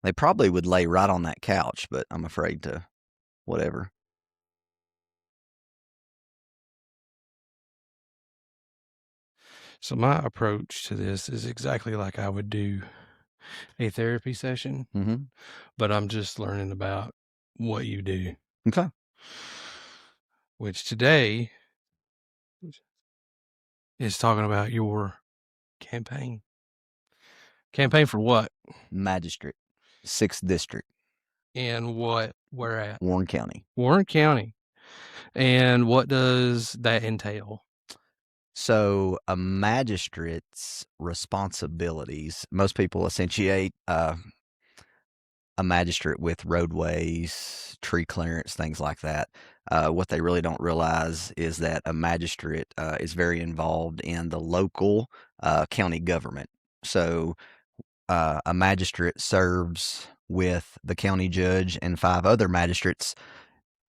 They probably would lay right on that couch, but I'm afraid to whatever. So my approach to this is exactly like I would do a therapy session, Mm-hmm. but I'm just learning about what you do, Okay. which today is talking about your campaign. Campaign for what? Magistrate, 6th District, And what? Where at? Warren County. Warren County. And what does that entail? So a magistrate's responsibilities, most people associate a magistrate with roadways, tree clearance, things like that. What they really don't realize is that a magistrate is very involved in the local county government. So a magistrate serves with the county judge and 5 other magistrates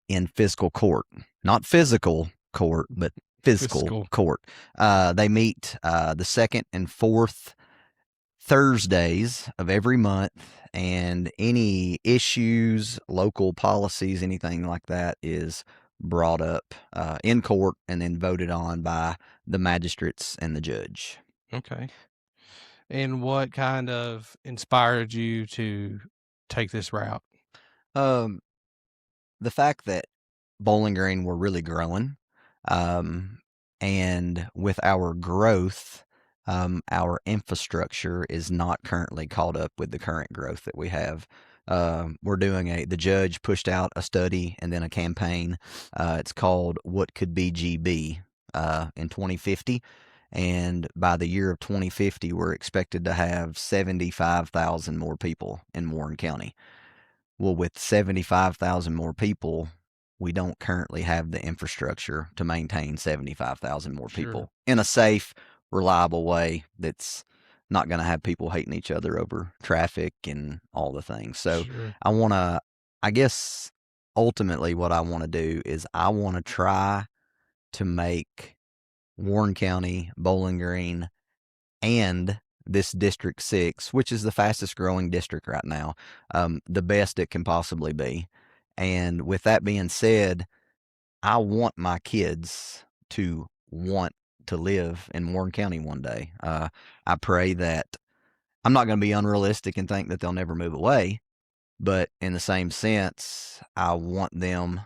in fiscal court, not physical court, but fiscal Fiscal. court. They meet the second and fourth Thursdays of every month, and any issues, local policies, anything like that is brought up in court and then voted on by the magistrates and the judge. Okay. And what kind of inspired you to take this route? Um, the fact that Bowling Green were really growing, um, and with our growth, our infrastructure is not currently caught up with the current growth that we have. We're doing the judge pushed out a study and then a campaign. It's called What Could Be GB in 2050. And by the year of 2050, we're expected to have 75,000 more people in Warren County. Well, with 75,000 more people, we don't currently have the infrastructure to maintain 75,000 more Sure. people in a safe, reliable way that's not going to have people hating each other over traffic and all the things. So Sure. I guess ultimately what I want to do is I want to try to make Warren County, Bowling Green, and this District 6, which is the fastest growing district right now, the best it can possibly be. And with that being said, I want my kids to want to live in Warren County one day. I pray that I'm not going to be unrealistic and think that they'll never move away, but in the same sense, I want them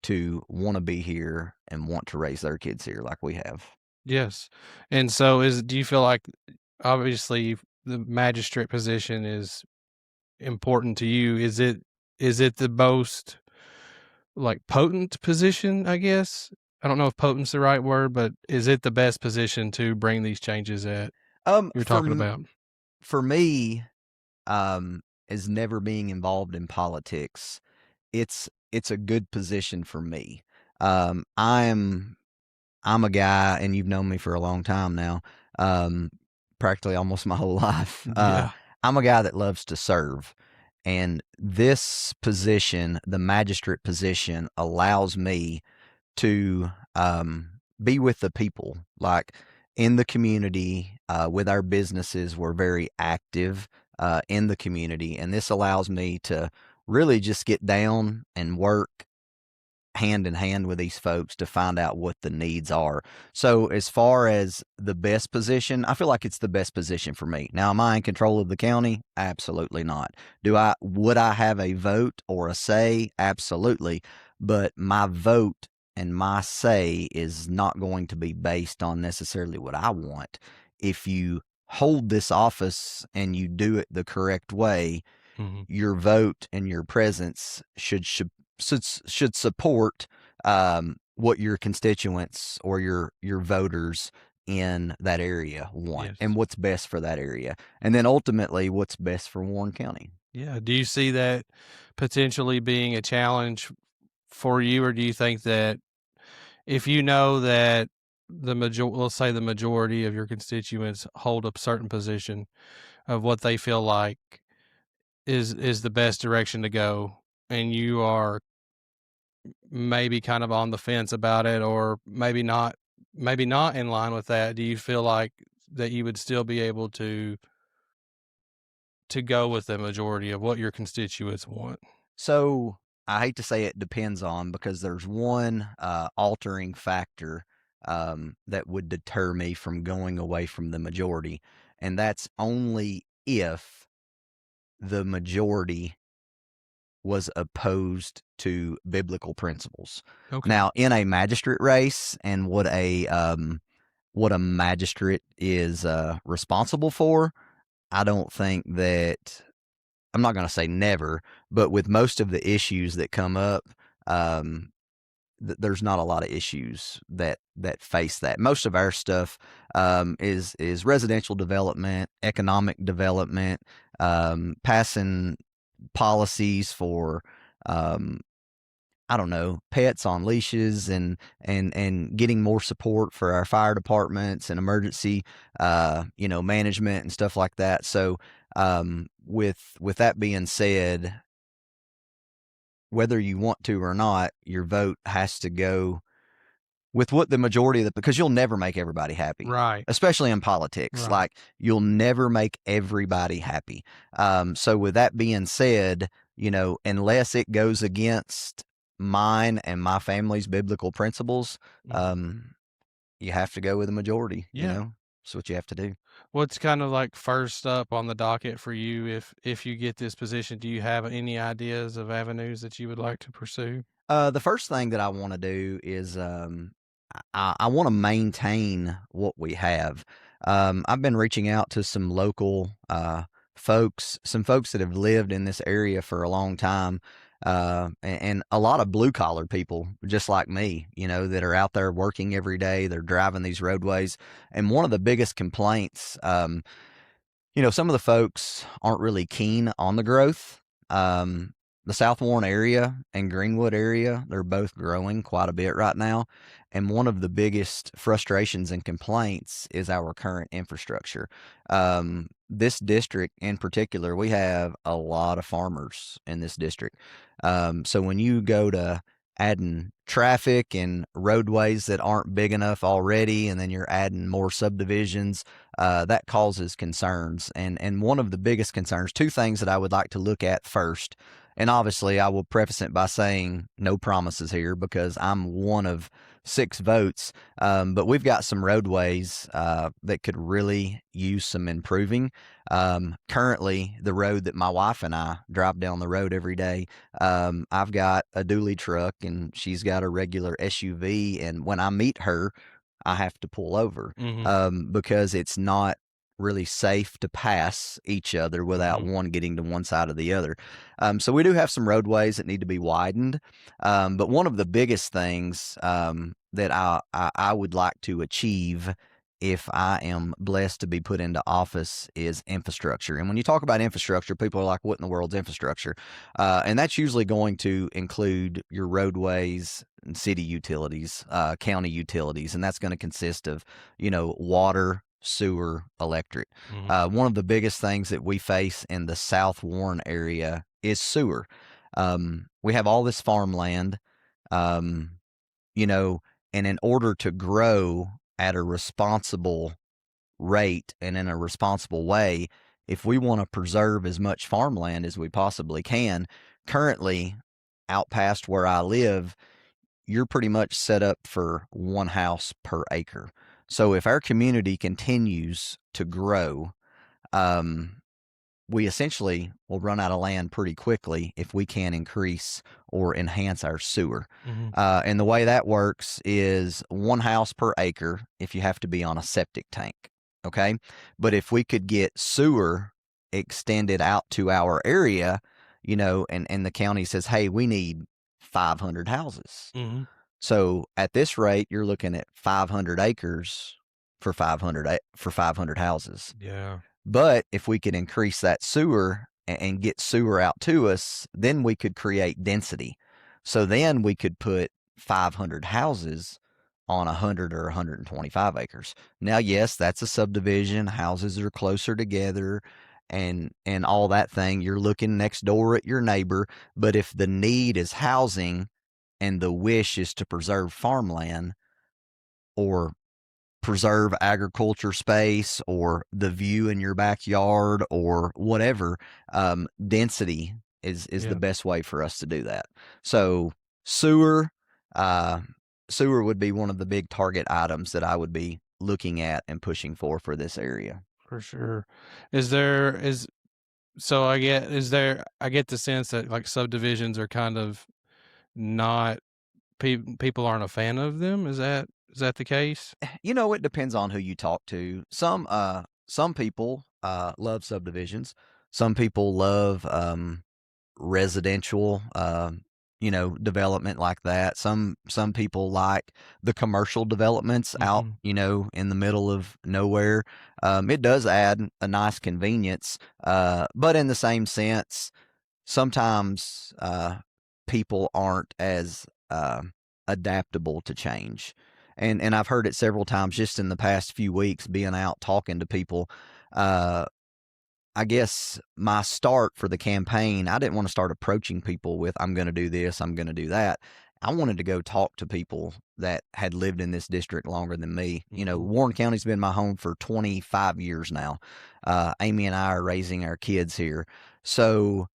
to want to be here and want to raise their kids here like we have. Yes. And so do you feel like obviously the magistrate position is important to you? Is it the most like potent position, I guess? I don't know if potent's the right word, but is it the best position to bring these changes that Um, you're talking for about? for me, as never being involved in politics, it's a good position for me. Um, I'm I'm a guy, and you've known me for a long time now, um, practically almost my whole life. Yeah. I'm a guy that loves to serve, and this position, the magistrate position, allows me to be with the people, like in the community, with our businesses. We're very active in the community, and this allows me to really just get down and work hand in hand with these folks to find out what the needs are. So as far as the best position, I feel like it's the best position for me. Now, am I in control of the county? Absolutely not. Would I have a vote or a say? Absolutely. But my vote and my say is not going to be based on necessarily what I want. If you hold this office and you do it the correct way, Mhm. your vote and your presence should support what your constituents or your voters in that area want Yes. and what's best for that area, and then ultimately what's best for Warren County. Yeah. Do you see that potentially being a challenge for you, or do you think that if you know that let's say the majority of your constituents hold a certain position of what they feel like is the best direction to go, and you are maybe kind of on the fence about it, or maybe not in line with that, do you feel like that you would still be able to to go with the majority of what your constituents want? So I hate to say it depends on, because there's one altering factor that would deter me from going away from the majority, and that's only if the majority was opposed to biblical principles. Okay. Now, in a magistrate race, and what a magistrate is responsible for, I don't think that, I'm not going to say never, but with most of the issues that come up, um, there's not a lot of issues that face that. Most of our stuff is residential development, economic development, passing policies for um, I don't know, pets on leashes, and getting more support for our fire departments and emergency management and stuff like that. So with that being said, whether you want to or not, your vote has to go with what the majority of the, because you'll never make everybody happy, Right. especially in politics. Right. Like, you'll never make everybody happy. So with that being said, unless it goes against mine and my family's biblical principles, Mhm. you have to go with the majority. Yeah. That's what you have to do. What's kind of like first up on the docket for you if you get this position? Do you have any ideas of avenues that you would like to pursue? The first thing that I want to do is I want to maintain what we have. I've been reaching out to some local folks, some folks that have lived in this area for a long time, and a lot of blue collar people just like me, that are out there working every day. They're driving these roadways. And one of the biggest complaints, some of the folks aren't really keen on the growth. Um, the South Warren area and Greenwood area, they're both growing quite a bit right now. And one of the biggest frustrations and complaints is our current infrastructure. This district in particular, we have a lot of farmers in this district. So when you go to adding traffic and roadways that aren't big enough already, and then you're adding more subdivisions, that causes concerns. And one of the biggest concerns, two things that I would like to look at first, and obviously I will preface it by saying no promises here because I'm one of 6 votes, but we've got some roadways that could really use some improving. Currently, the road that my wife and I drive down the road every day, I've got a dually truck and she's got a regular SUV, and when I meet her, I have to pull over Mhm. because it's not really safe to pass each other without Mhm. one getting to one side or the other. So we do have some roadways that need to be widened. But one of the biggest things that I would like to achieve if I am blessed to be put into office is infrastructure. And when you talk about infrastructure, people are like, what in the world's infrastructure? And that's usually going to include your roadways and city utilities, county utilities. And that's going to consist of, water, sewer, electric. Mhm. One of the biggest things that we face in the South Warren area is sewer. We have all this farmland, um, you know, and in order to grow at a responsible rate and in a responsible way, if we want to preserve as much farmland as we possibly can, currently out past where I live, you're pretty much set up for one house per acre. So if our community continues to grow, um, we essentially will run out of land pretty quickly if we can't increase or enhance our sewer. Mhm. And the way that works is one house per acre if you have to be on a septic tank. Okay. But if we could get sewer extended out to our area, and the county says, hey, we need 500 houses. Mhm. So at this rate, you're looking at 500 acres for 500 houses. Yeah. But if we could increase that sewer and get sewer out to us, then we could create density. So then we could put 500 houses on 100 or 125 acres. Now, yes, that's a subdivision. Houses are closer together and all that thing. You're looking next door at your neighbor. But if the need is housing and the wish is to preserve farmland, or preserve agriculture space or the view in your backyard or whatever, density is the Yeah, best way for us to do that. So sewer, uh, sewer would be one of the big target items that I would be looking at and pushing for this area. for sure. Is there is so I get is there I get the sense that like subdivisions are kind of not people aren't a fan of them. Is that the case? It depends on who you talk to. Some people love subdivisions. Some people love residential, development like that. Some people like the commercial developments out, Hmm. in the middle of nowhere. It does add a nice convenience, but in the same sense, sometimes people aren't as adaptable to change. And I've heard it several times just in the past few weeks being out talking to people. Uh, I guess my start for the campaign, I didn't want to start approaching people with, I'm going to do this, I'm going to do that. I wanted to go talk to people that had lived in this district longer than me. Hmm. Warren County's been my home for 25 years now. Amy and I are raising our kids here. So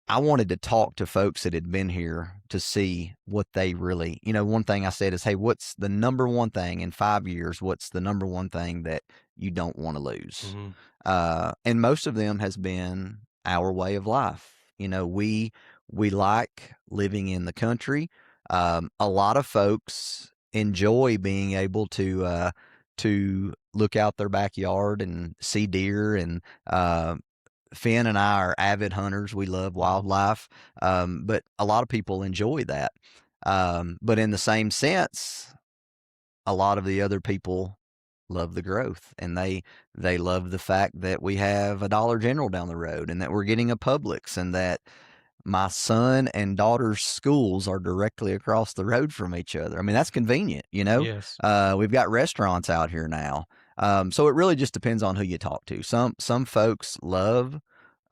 I wanted to talk to folks that had been here to see what they really, one thing I said is, hey, what's the number one thing in 5 years? What's the number one thing that you don't want to lose? Hmm. And most of them has been our way of life. We like living in the country. A lot of folks enjoy being able to look out their backyard and see deer and Finn and I are avid hunters. We love Hmm. wildlife, but a lot of people enjoy that. But in the same sense, a lot of the other people love the growth, and they love the fact that we have a Dollar General down the road, and that we're getting a Publix, and that my son and daughter's schools are directly across the road from each other. I mean, that's convenient, you know? Yes. We've got restaurants out here now. So it really just depends on who you talk to. Some folks love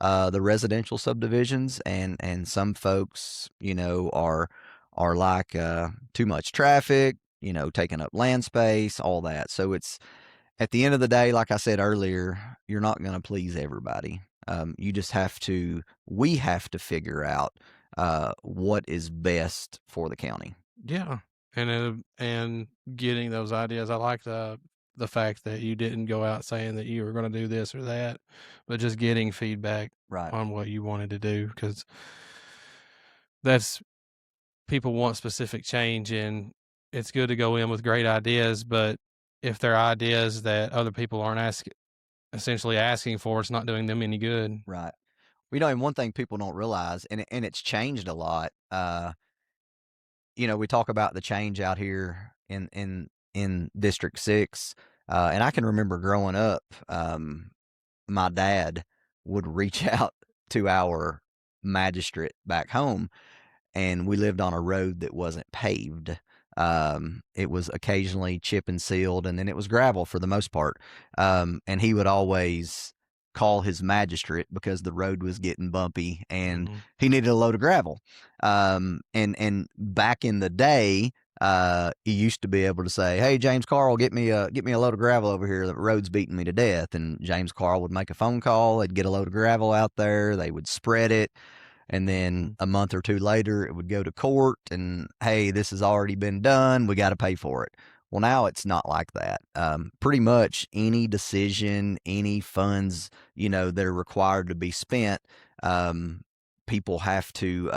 the residential subdivisions, and some folks, are like too much traffic, taking up land space, all that. So it's at the end of the day, like I said earlier, you're not going to please everybody. You just have to, we have to figure out what is best for the county. Yeah, and getting those ideas. I like the fact that you didn't go out saying that you were going to do this or that, but just getting feedback Right. on what you wanted to do because that's people want specific change, and it's good to go in with great ideas, but if they're ideas that other people aren't essentially asking for, it's not doing them any good. Right. And one thing people don't realize, and it's changed a lot. We talk about the change out here in District 6, and I can remember growing up, my dad would reach out to our magistrate back home, and we lived on a road that wasn't paved. It was occasionally chip and sealed, and then it was gravel for the most part. And he would always call his magistrate because the road was getting bumpy and Hmm. he needed a load of gravel. And back in the day, he used to be able to say, "Hey, James Carl, get me a load of gravel over here. The road's beating me to death." And James Carl would make a phone call. They'd get a load of gravel out there. They would spread it, and then Hmm. a month or two later it would go to court, and hey, this has already been done, we got to pay for it. Well, now it's not like that. Pretty much any decision, any funds, that are required to be spent, um, people have to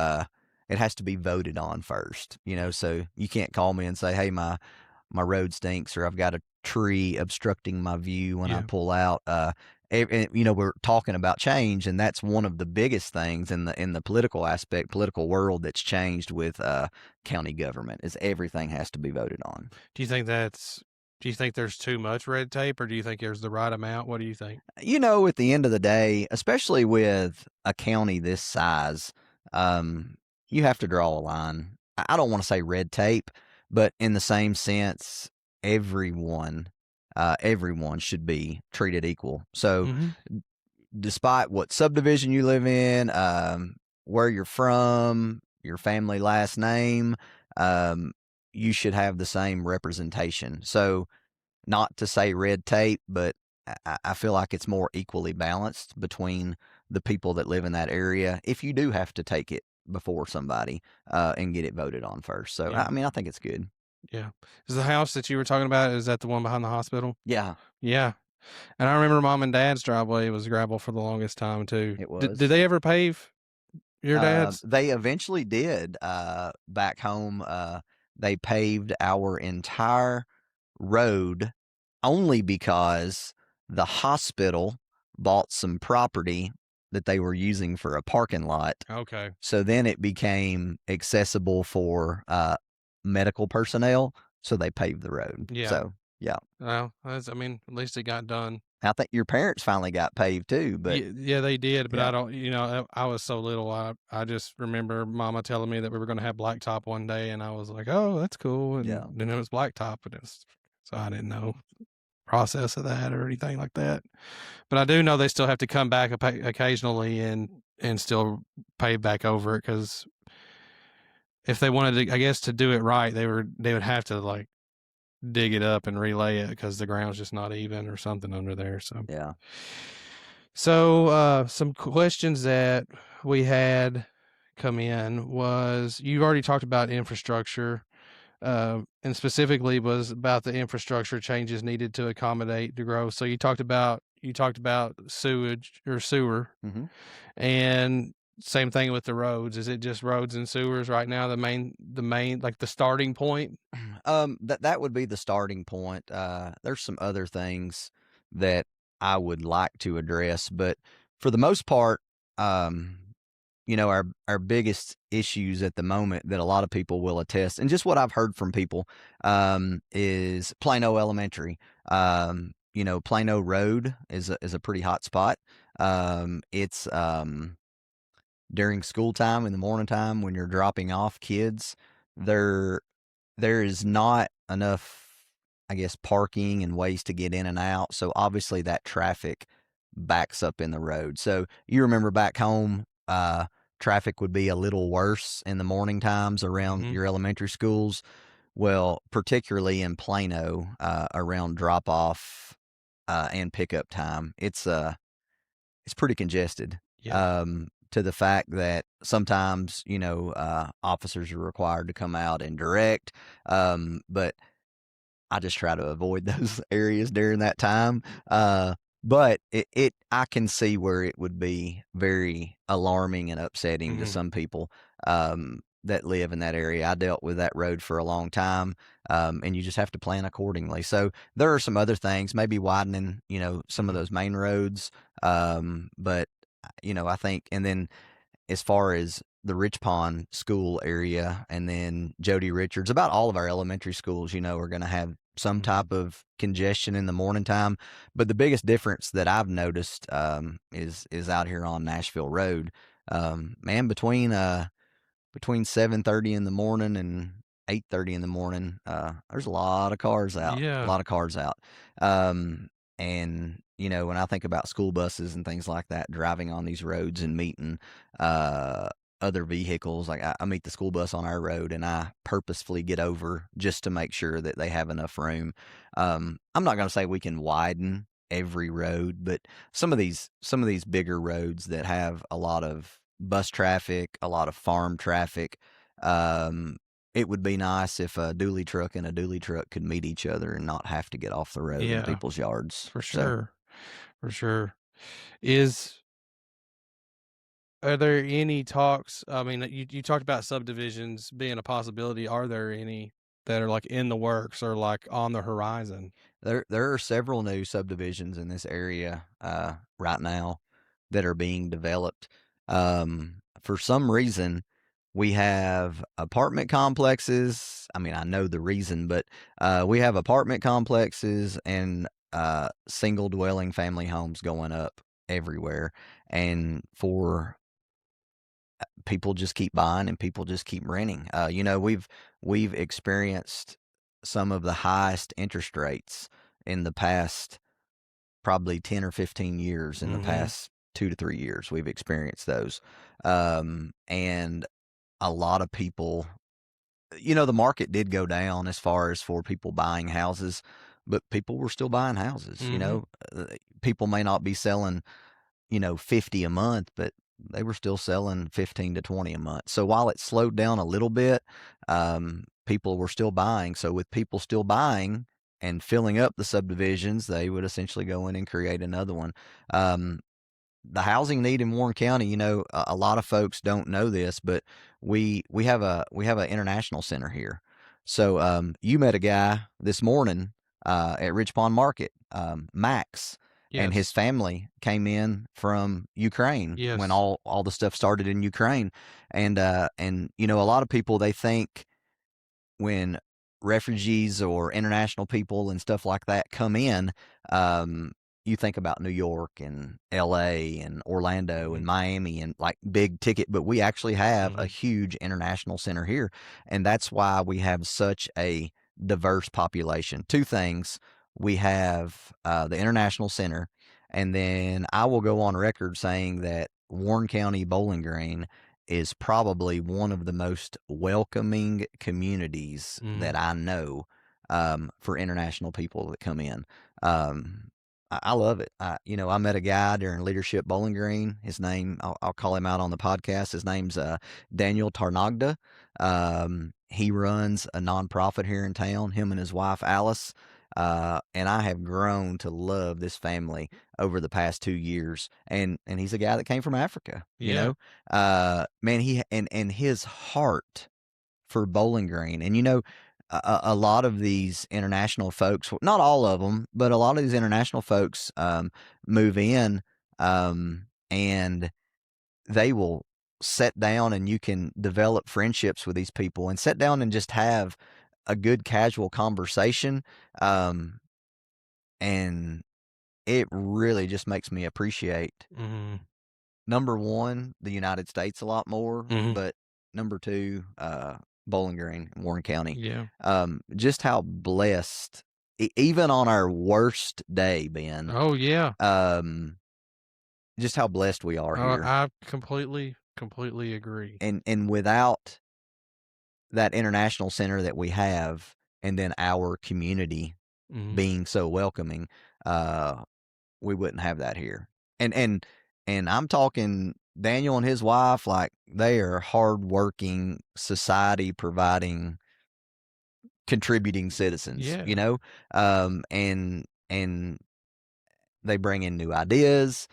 it has to be voted on first, so you can't call me and say, hey, my road stinks, or I've got a tree obstructing my view when I Yeah. pull out. We're talking about change, and that's one of the biggest things in the political aspect, political world that's changed with county government is everything has to be voted on. Do you think that's do you think there's too much red tape, or do you think there's the right amount? What do you think? At the end of the day, especially with a county this size, um, you have to draw a line. I don't want to say red tape, but in the same sense, everyone, everyone should be treated equal. So, Mhm. despite what subdivision you live in, where you're from, your family last name, um, you should have the same representation. So, not to say red tape, but I feel like it's more equally balanced between the people that live in that area if you do have to take it before somebody and get it voted on first. So, Yeah. I mean, I think it's good. Yeah. Is the house that you were talking about, is that the one behind the hospital? Yeah, Yeah. And I remember mom and dad's driveway was gravel for the longest time too. it Did was. they ever pave your dad's? They eventually did back home. They paved our entire road only because the hospital bought some property that they were using for a parking lot. Okay. So then it became accessible for medical personnel. So they paved the road. Yeah. So, yeah. Well, I mean, at least it got done. I think your parents finally got paved too, but Yeah, yeah, they did, but yeah, I don't, I was so little. I just remember mama telling me that we were going to have blacktop one day, and I was like, oh, that's cool. And yeah, then it was blacktop, and so I didn't know process of that or anything like that. But I do know they still have to come back occasionally and still pave back over it, because if they wanted to, I guess, to do it right, they would have to like dig it up and relay it because the ground's just not even or something under there. yeah. So some questions that we had come in was, you've already talked about infrastructure, and specifically was about the infrastructure changes needed to accommodate the growth. So you talked about sewage or sewer, Hmm. and same thing with the roads. Is it just roads and sewers right now, the main like the starting point? That would be the starting point. There's some other things that I would like to address, but for the most part, um, our biggest issues at the moment that a lot of people will attest, and just what I've heard from people, is Plano Elementary. Plano Road is a pretty hot spot. It's during school time in the morning time when you're dropping off kids, there there is not enough, I guess, parking and ways to get in and out. So obviously that traffic backs up in the road. So you remember back home, traffic would be a little worse in the morning times around Mm-hmm. your elementary schools. Well, particularly in Plano, around drop off and pickup time, it's pretty congested. Yeah. To the fact that sometimes officers are required to come out and direct, but I just try to avoid those areas during that time. But I can see where it would be very alarming and upsetting to Mm-hmm. some people that live in that area. I dealt with that road for a long time, and you just have to plan accordingly. So there are some other things, maybe widening, some of Mm-hmm. those main roads. But I think, and then as far as the Rich Pond school area and then Jody Richards, about all of our elementary schools, are going to have some Mm-hmm. type of congestion in the morning time. But the biggest difference that I've noticed is out here on Nashville Road. Man, between 7:30 in the morning and 8:30 in the morning, there's a lot of cars out, a Yeah. lot of cars out. Um, and when I think about school buses and things like that driving on these roads and meeting uh, other vehicles, like I meet the school bus on our road and I purposefully get over just to make sure that they have enough room. I'm not going to say we can widen every road, but some of these bigger roads that have a lot of bus traffic, a lot of farm traffic. Um, it would be nice if a dually truck and a dually truck could meet each other and not have to get off the road in Yeah. people's yards. For So sure. For sure. Is Are there any talks? I mean, you talked about subdivisions being a possibility. Are there any that are like in the works or like on the horizon? there are several new subdivisions in this area right now that are being developed. For some reason, we have apartment complexes. I mean, I know the reason, but we have apartment complexes and single dwelling family homes going up everywhere. And for people just keep buying and people just keep renting. We've experienced some of the highest interest rates in the past probably 10 or 15 years. In the Mm-hmm. past 2 to 3 years we've experienced those, and a lot of people, the market did go down as far as for people buying houses, but people were still buying houses. Mhm. People may not be selling 50 a month, but they were still selling 15 to 20 a month. So while it slowed down a little bit, people were still buying. So with people still buying and filling up the subdivisions, they would essentially go in and create another one. The housing need in Warren County, a lot of folks don't know this, but we have an international center here. So you met a guy this morning at Ridge Pond Market, Max, and his Yes. family came in from Ukraine when Yes. all the stuff started in Ukraine, and a lot of people, they think when refugees or international people and stuff like that come in, you think about New York and LA and Orlando and Mhm. Miami and like big ticket, but we actually have a Mhm. huge international center here. And that's why we have such a diverse population. Two things: we have the international center, and then I will go on record saying that Warren County Bowling Green is probably one of the most welcoming communities that Mhm. I know, for international people that come in. I love it. I met a guy during Leadership Bowling Green. His name, I'll call him out on the podcast. His name's Daniel Tarnagda. He runs a nonprofit here in town, him and his wife, Alice. And I have grown to love this family over the past 2 years. And he's a guy that came from Africa, Yeah. man, and his heart for Bowling Green. And a lot of these international folks, well, not all of them, but a lot of these international folks move in, and they will sit down, and you can develop friendships with these people and sit down and just have a good casual conversation. Um, and it really just makes me appreciate, Mhm. number one, the United States a lot more, Mhm. but number two, Bowling Green, Warren County. Yeah. Just how blessed, even on our worst day, Ben, Oh, yeah. um, just how blessed we are here. I completely agree. And without that international center that we have, and then our community Mhm. being so welcoming, uh, we wouldn't have that here. And I'm talking Daniel and his wife, like they are hardworking, society providing, contributing citizens, Yeah. and they bring in new ideas.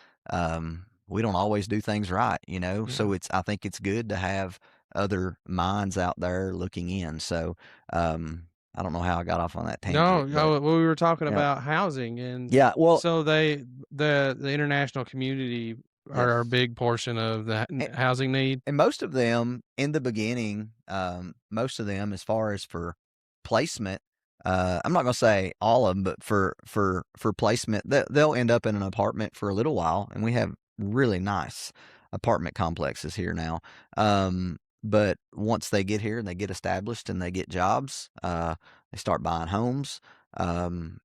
We don't always do things right, Yeah. so I think it's good to have other minds out there looking in. So I don't know how I got off on that No, tangent, but no, well, we were talking yeah, about housing, and yeah. Well, so the international community are a yes. big portion of the housing need. And most of them in the beginning, most of them, as far as for placement, I'm not going to say all of them, but for placement, they'll end up in an apartment for a little while, and we have really nice apartment complexes here now. But once they get here and they get established and they get jobs, they start buying homes, and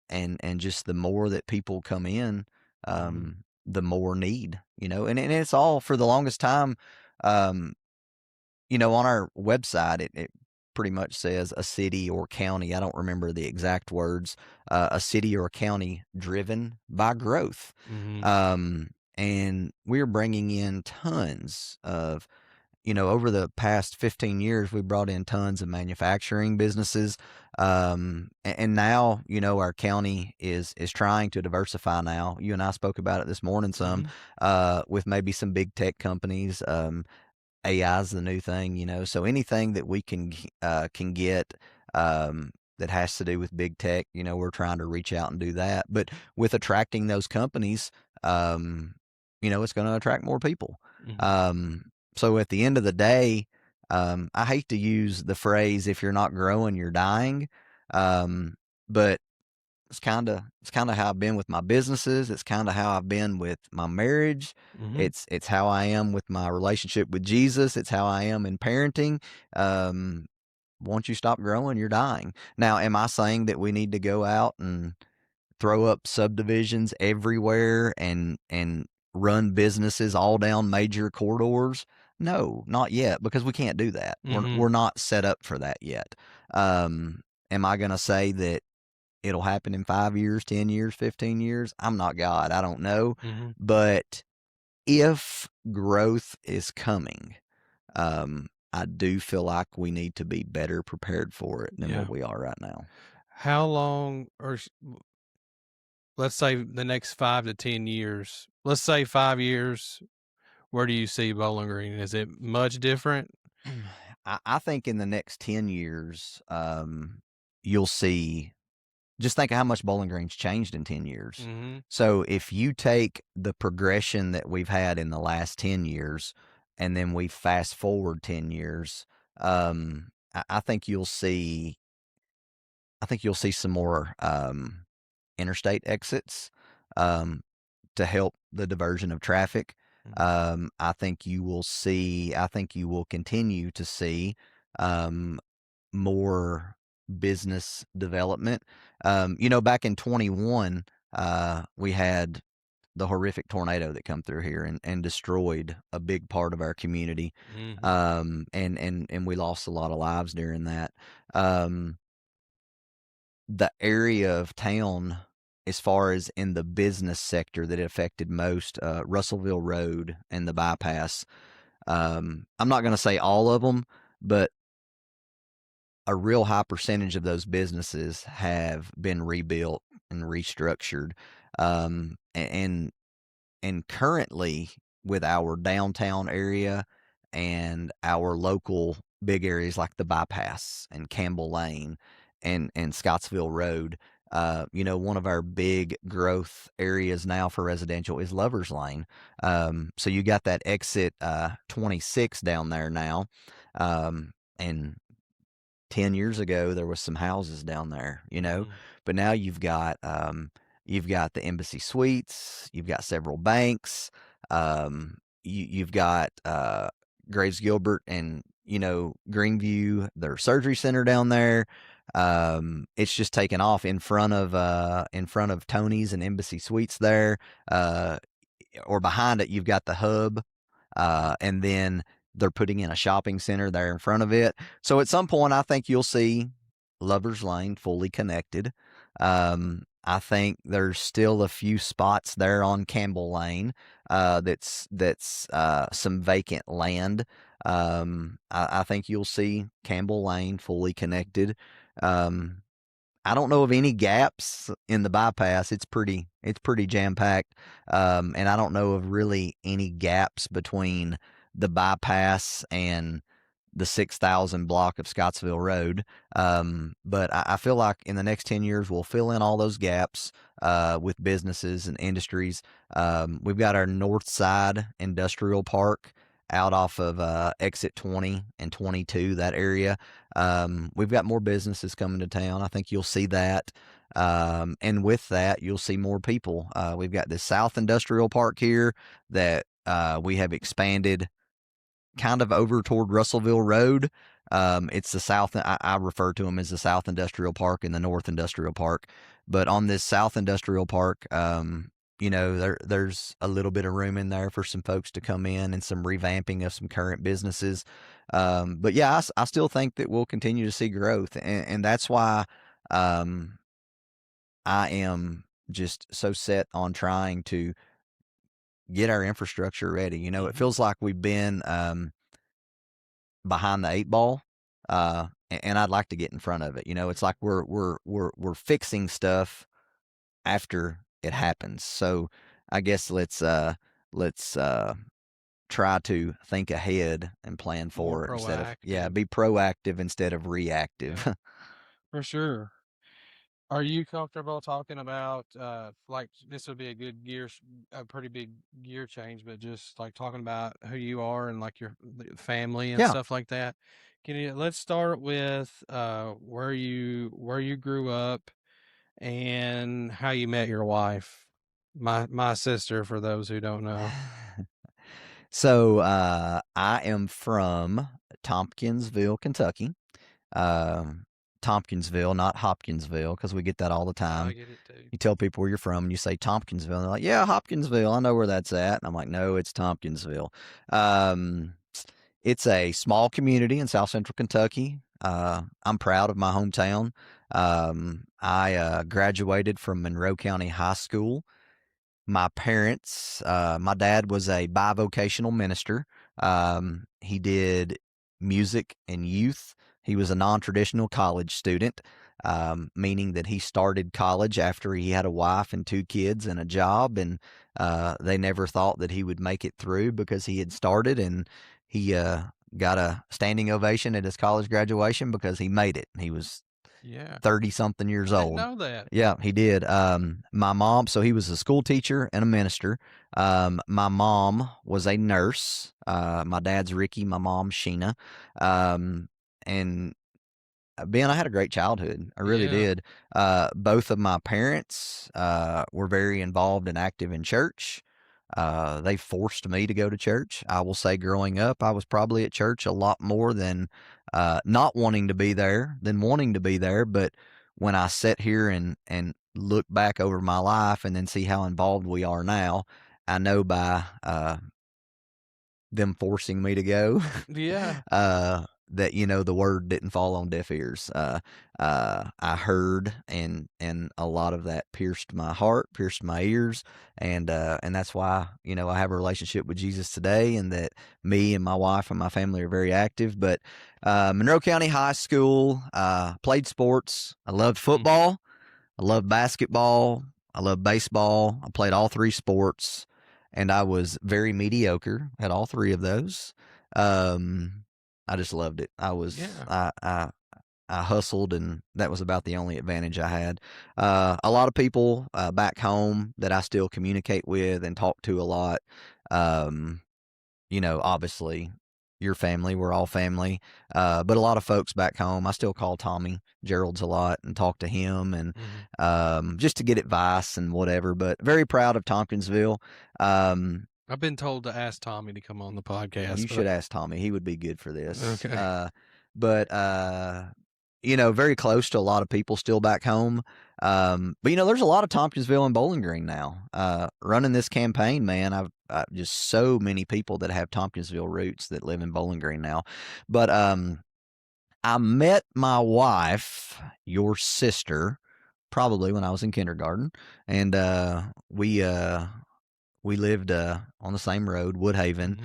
just the more that people come in, Mhm. the more need, and it's all for the longest time. Um, on our website, it pretty much says a city or county. I don't remember the exact words. A city or county driven by growth. Mhm. And we're bringing in tons of, over the past 15 years, we brought in tons of manufacturing businesses. And now, our county is trying to diversify now. You and I spoke about it this morning some, Mhm. with maybe some big tech companies. AI is the new thing, so anything that we can get, that has to do with big tech, we're trying to reach out and do that. But with attracting those companies, um, it's going to attract more people. Mhm. Um, so at the end of the day, I hate to use the phrase, if you're not growing, you're dying. But it's kinda how I've been with my businesses. It's kinda how I've been with my marriage. Mhm. It's how I am with my relationship with Jesus. It's how I am in parenting. Um, Once you stop growing, you're dying. Now, am I saying that we need to go out and throw up subdivisions everywhere and run businesses all down major corridors? No, not yet, because we can't do that. We're Mhm. we're not set up for that yet. Am I gonna say that it'll happen in 5 years, 10 years, 15 years. I'm not God. I don't know. Mhm. But if growth is coming, I do feel like we need to be better prepared for it than Yeah. what we are right now. How long or let's say the next 5 to 10 years. Let's say 5 years, where do you see Bowling Green? Is it much different? I think in the next 10 years, you'll see, just think of how much Bowling Green's changed in 10 years. Mhm. So if you take the progression that we've had in the last 10 years and then we fast forward 10 years, I think you'll see, some more interstate exits um, to help the diversion of traffic. Mhm. I think you will continue to see um, more business development. Back in 21, we had the horrific tornado that come through here and destroyed a big part of our community. Mhm. And we lost a lot of lives during that. Um, the area of town, as far as in the business sector that it affected most, Russellville Road and the bypass. I'm not going to say all of them, but a real high percentage of those businesses have been rebuilt and restructured. And currently, with our downtown area and our local big areas like the bypass and Campbell Lane and Scottsville Road, one of our big growth areas now for residential is Lovers Lane. So you got that exit 26 down there now. And 10 years ago there was some houses down there, Mhm. but now you've got the Embassy Suites, you've got several banks, you've got Graves Gilbert and Greenview, their surgery center down there. It's just taken off in front of Tony's and Embassy Suites there. uh, or behind it you've got the hub, and then they're putting in a shopping center there in front of it. So at some point, I think you'll see Lovers Lane fully connected. I think there's still a few spots there on Campbell Lane, that's some vacant land. I think you'll see Campbell Lane fully connected. Um, I don't know of any gaps in the bypass. It's pretty jam packed, and I don't know of really any gaps between the bypass and the 6,000 block of Scottsville Road. But I feel like in the next 10 years we'll fill in all those gaps with businesses and industries. We've got our North Side Industrial Park out off of exit 20 and 22, that area. We've got more businesses coming to town. I think you'll see that. And with that, you'll see more people. We've got this South Industrial Park here that we have expanded kind of over toward Russellville Road. It's the South, I refer to them as the South Industrial Park and the North Industrial Park. But on this South Industrial Park, there's a little bit of room in there for some folks to come in and some revamping of some current businesses. But yeah, I still think that we'll continue to see growth. And that's why um, I am just so set on trying to get our infrastructure ready. It Mhm. feels like we've been behind the eight ball, and I'd like to get in front of it. It's like we're fixing stuff after it happens. So I guess let's try to think ahead and plan More for it instead of, proactive. be proactive instead of Yeah, reactive. for sure. Are you comfortable talking about, like this would be a pretty big gear change, but just like talking about who you are and like your family and Yeah. stuff like that? Let's start with where you grew up and how you met your wife, my sister, for those who don't know. So I am from Tompkinsville, Kentucky. Um, Tompkinsville, not Hopkinsville, because we get that all the I time. get it too. You tell people where you're from and you say Tompkinsville, and they're like, "Yeah, Hopkinsville. I know where that's at." And I'm like, "No, it's Tompkinsville." Um, it's a small community in South Central Kentucky. I'm proud of my hometown. I graduated from Monroe County High School. My parents, my dad was a bivocational minister. He did music and youth. He was a non traditional college student, meaning that he started college after he had a wife and two kids and a job. And they never thought that he would make it through because he had started, and he got a standing ovation at his college graduation because he made it. He was Yeah. 30 something years I didn't old. know that. Yeah, he did. My mom, so he was a school teacher and a minister. My mom was a nurse. My dad's Ricky, my mom's Sheena. And Ben, I had a great childhood. I really Yeah. did. Both of my parents were very involved and active in church. They forced me to go to church. I will say, growing up, I was probably at church a lot more than not wanting to be there than wanting to be there. But when I sit here and look back over my life and then see how involved we are now, I know by them forcing me to go, Yeah. that the word didn't fall on deaf ears. I heard, and a lot of that pierced my heart, pierced my ears, and that's why I have a relationship with Jesus today, and that me and my wife and my family are very active. But Monroe County High School, played sports. I loved Mhm. football. I love basketball. I love baseball. I played all three sports, and I was very mediocre at all three of those. Um, I just loved it. Yeah. I hustled, and that was about the only advantage I had. A lot of people back home that I still communicate with and talk to a lot. Um, obviously your family, we're all family. But a lot of folks back home, I still call Tommy Gearlds a lot and talk to him, and Mhm. just to get advice and whatever. But very proud of Tompkinsville. Um, I've been told to ask Tommy to come on the you podcast, should but ask Tommy. He would be good for this. okay. But very close to a lot of people still back home. But there's a lot of Tompkinsville and Bowling Green now. Running this campaign, man, I've just so many people that have Tompkinsville roots that live in Bowling Green now. But I met my wife, your sister, probably when I was in kindergarten, and we lived on the same road, Woodhaven. Mhm.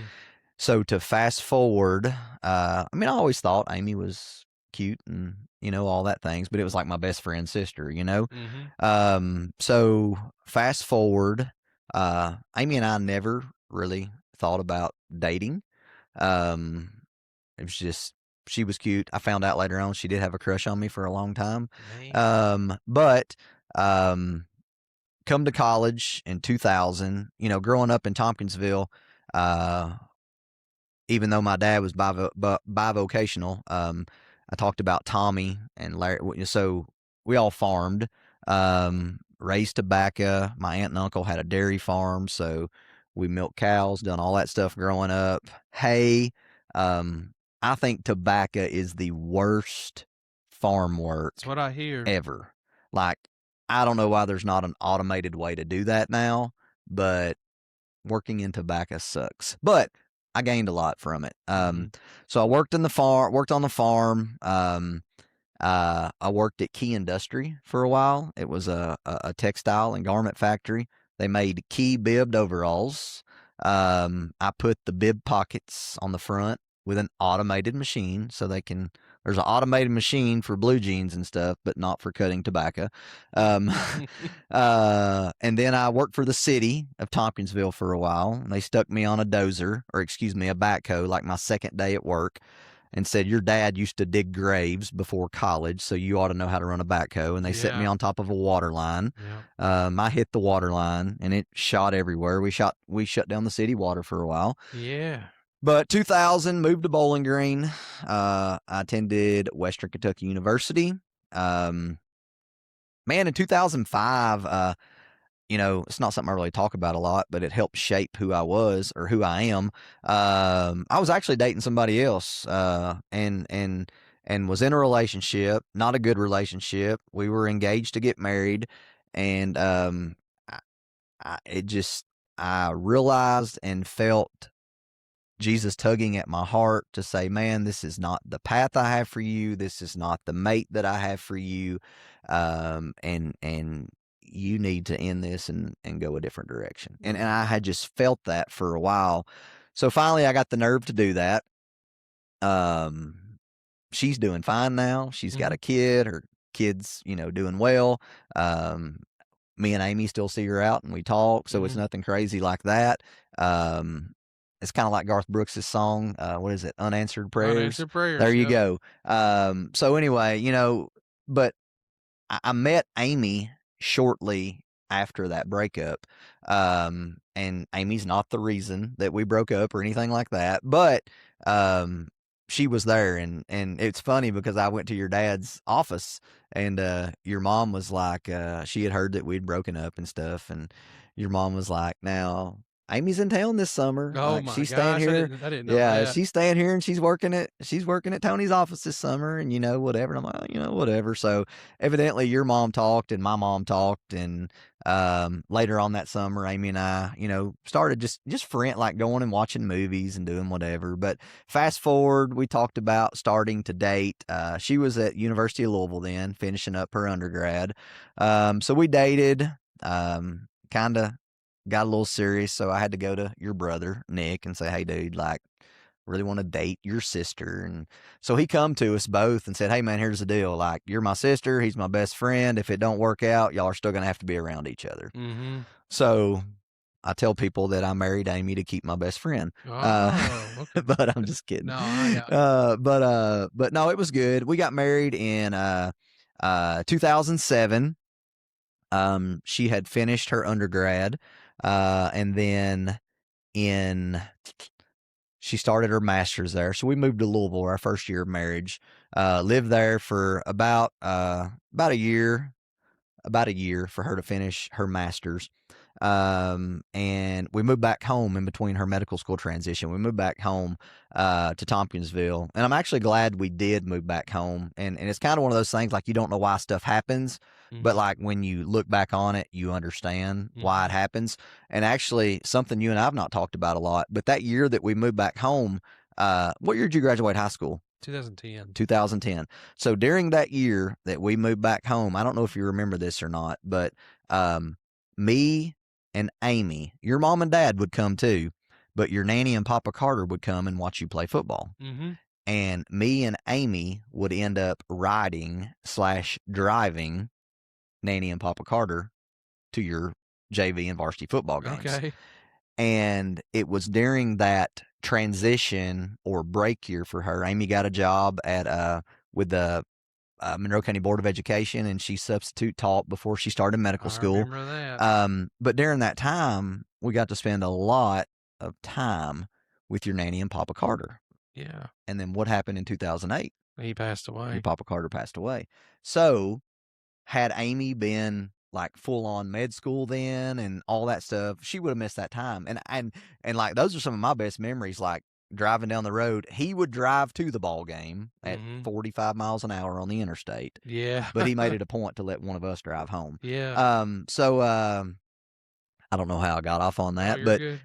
So to fast forward, I always thought Amy was cute and all that things, but it was like my best friend's sister. Mhm. So fast forward, Amy and I never really thought about dating. Um, it was just she was cute. I found out later on she did have a crush on me for a long time. Man. But come to college in 2000, growing up in Tompkinsville, uh, even though my dad was bivocational, I talked about Tommy and Larry. So we all farmed, raised tobacco. My aunt and uncle had a dairy farm, so we milked cows, done all that stuff growing up. Hay. Um, I think tobacco is the worst farm That's work what I hear. ever. Like, I don't know why there's not an automated way to do that now, but working in tobacco sucks. But I gained a lot from it. Mhm. So I worked worked on the farm. I worked at Key Industry for a while. It was a textile and garment factory. They made Key bibbed overalls. I put the bib pockets on the front with an automated machine, so there's an automated machine for blue jeans and stuff, but not for cutting tobacco. Um, and then I worked for the city of Tompkinsville for a while, and they stuck me on a dozer, or excuse me, a backhoe, like my second day at work, and said, your dad used to dig graves before college, so you ought to know how to run a backhoe. And they set me Yeah. on top of a water line. Yeah. I hit the water line, and it shot everywhere. We shut down the city water for a while. Yeah. But 2000, moved to Bowling Green. I attended Western Kentucky University. Um, Man, in 2005, it's not something I really talk about a lot, but it helped shape who I was or who I am. I was actually dating somebody else, and was in a relationship, not a good relationship. We were engaged to get married, and I, it just I realized and felt Jesus tugging at my heart to say, man, this is not the path I have for you. This is not the mate that I have for you. And you need to end this and go a different direction. And I had just felt that for a while. So finally I got the nerve to do that. She's doing fine now. She's got a kid. Her kid's, doing well. Me and Amy still see her out and we talk, so it's nothing crazy like that. It's kind of like Garth Brooks' song. What is it? Unanswered Prayers. Unanswered Prayers. There you go. So anyway, but I met Amy shortly after that breakup. And Amy's not the reason that we broke up or anything like that, but she was there. And it's funny because I went to your dad's office and your mom was like, she had heard that we'd broken up and stuff. And your mom was like, now, Amy's in town this summer. Oh like, my she's gosh, staying here. I didn't know Yeah, that. she's staying here and she's working at Tony's office this summer and whatever. And I'm like, whatever. So evidently your mom talked and my mom talked, and later on that summer, Amy and I, started just friend, like going and watching movies and doing whatever. But fast forward, we talked about starting to date. She was at University of Louisville then, finishing up her undergrad. So we dated, kind of got a little serious. So I had to go to your brother, Nick, and say, hey, dude, like, really want to date your sister. And so he come to us both and said, hey, man, here's the deal. Like, you're my sister. He's my best friend. If it don't work out, y'all are still going to have to be around each other. So I tell people that I married Amy to keep my best friend. Okay. But I'm just kidding. No, I know. But no, it was good. We got married in 2007. She had finished her undergrad. And then she started her master's there. So we moved to Louisville our first year of marriage, lived there for about a year for her to finish her master's. And we moved back home in between her medical school transition. We moved back home to Tompkinsville. And I'm actually glad we did move back home. And it's kind of one of those things, like, you don't know why stuff happens, but like when you look back on it, you understand why it happens. And actually, something you and I have not talked about a lot, but that year that we moved back home, what year did you graduate high school? 2010. So during that year that we moved back home, I don't know if you remember this or not, but me and Amy, your mom and dad would come too, but your nanny and Papa Carter would come and watch you play football. And me and Amy would end up riding/driving Nanny and Papa Carter to your JV and varsity football games. Okay. And it was during that transition or break year for her. Amy got a job at with the Monroe County Board of Education, and she substitute taught before she started medical school. I remember that. But during that time, we got to spend a lot of time with your nanny and Papa Carter. Yeah. And then what happened in 2008? He passed away. Your Papa Carter passed away. So had Amy been like full on med school then and all that stuff, she would have missed that time. And like, those are some of my best memories, like driving down the road. He would drive to the ball game at 45 miles an hour on the interstate. Yeah. But he made it a point to let one of us drive home. Yeah. So I don't know how I got off on that, you're but good.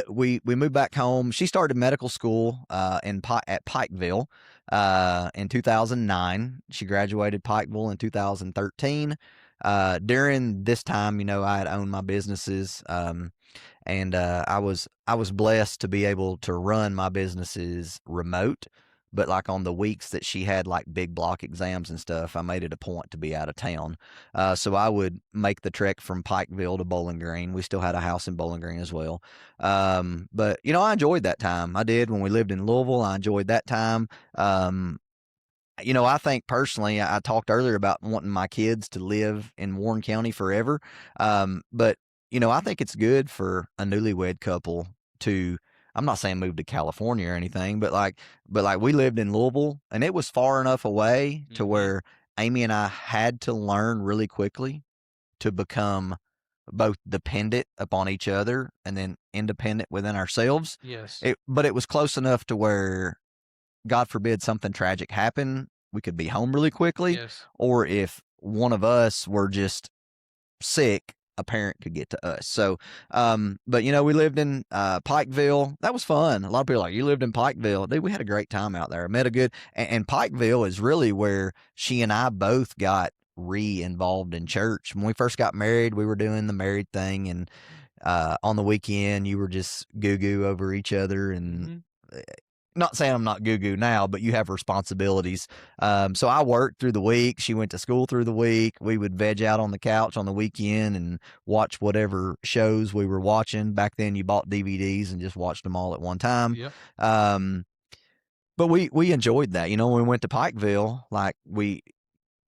we moved back home. She started medical school at Pikeville in 2009. She graduated Pikeville in 2013. During this time, I had owned my businesses, and I was blessed to be able to run my businesses remote. But like on the weeks that she had like big block exams and stuff, I made it a point to be out of town. So I would make the trek from Pikeville to Bowling Green. We still had a house in Bowling Green as well. But I enjoyed that time. I did when we lived in Louisville. I enjoyed that time. I think personally, I talked earlier about wanting my kids to live in Warren County forever. But I think it's good for a newlywed couple to, I'm not saying move to California or anything, but like we lived in Louisville and it was far enough away to where Amy and I had to learn really quickly to become both dependent upon each other and then independent within ourselves. Yes. But it was close enough to where, God forbid, something tragic happened, we could be home really quickly. Yes. Or if one of us were just sick, a parent could get to us. So, but we lived in Pikeville. That was fun. A lot of people are like, you lived in Pikeville. Dude, we had a great time out there. Met a good, and Pikeville is really where she and I both got re-involved in church. When we first got married, we were doing the married thing, and on the weekend, you were just goo over each other, and Mm-hmm. not saying I'm not goo now, but you have responsibilities. So I worked through the week. She went to school through the week. We would veg out on the couch on the weekend and watch whatever shows we were watching. Back then, you bought DVDs and just watched them all at one time. Yep. But we enjoyed that. When we went to Pikeville, like we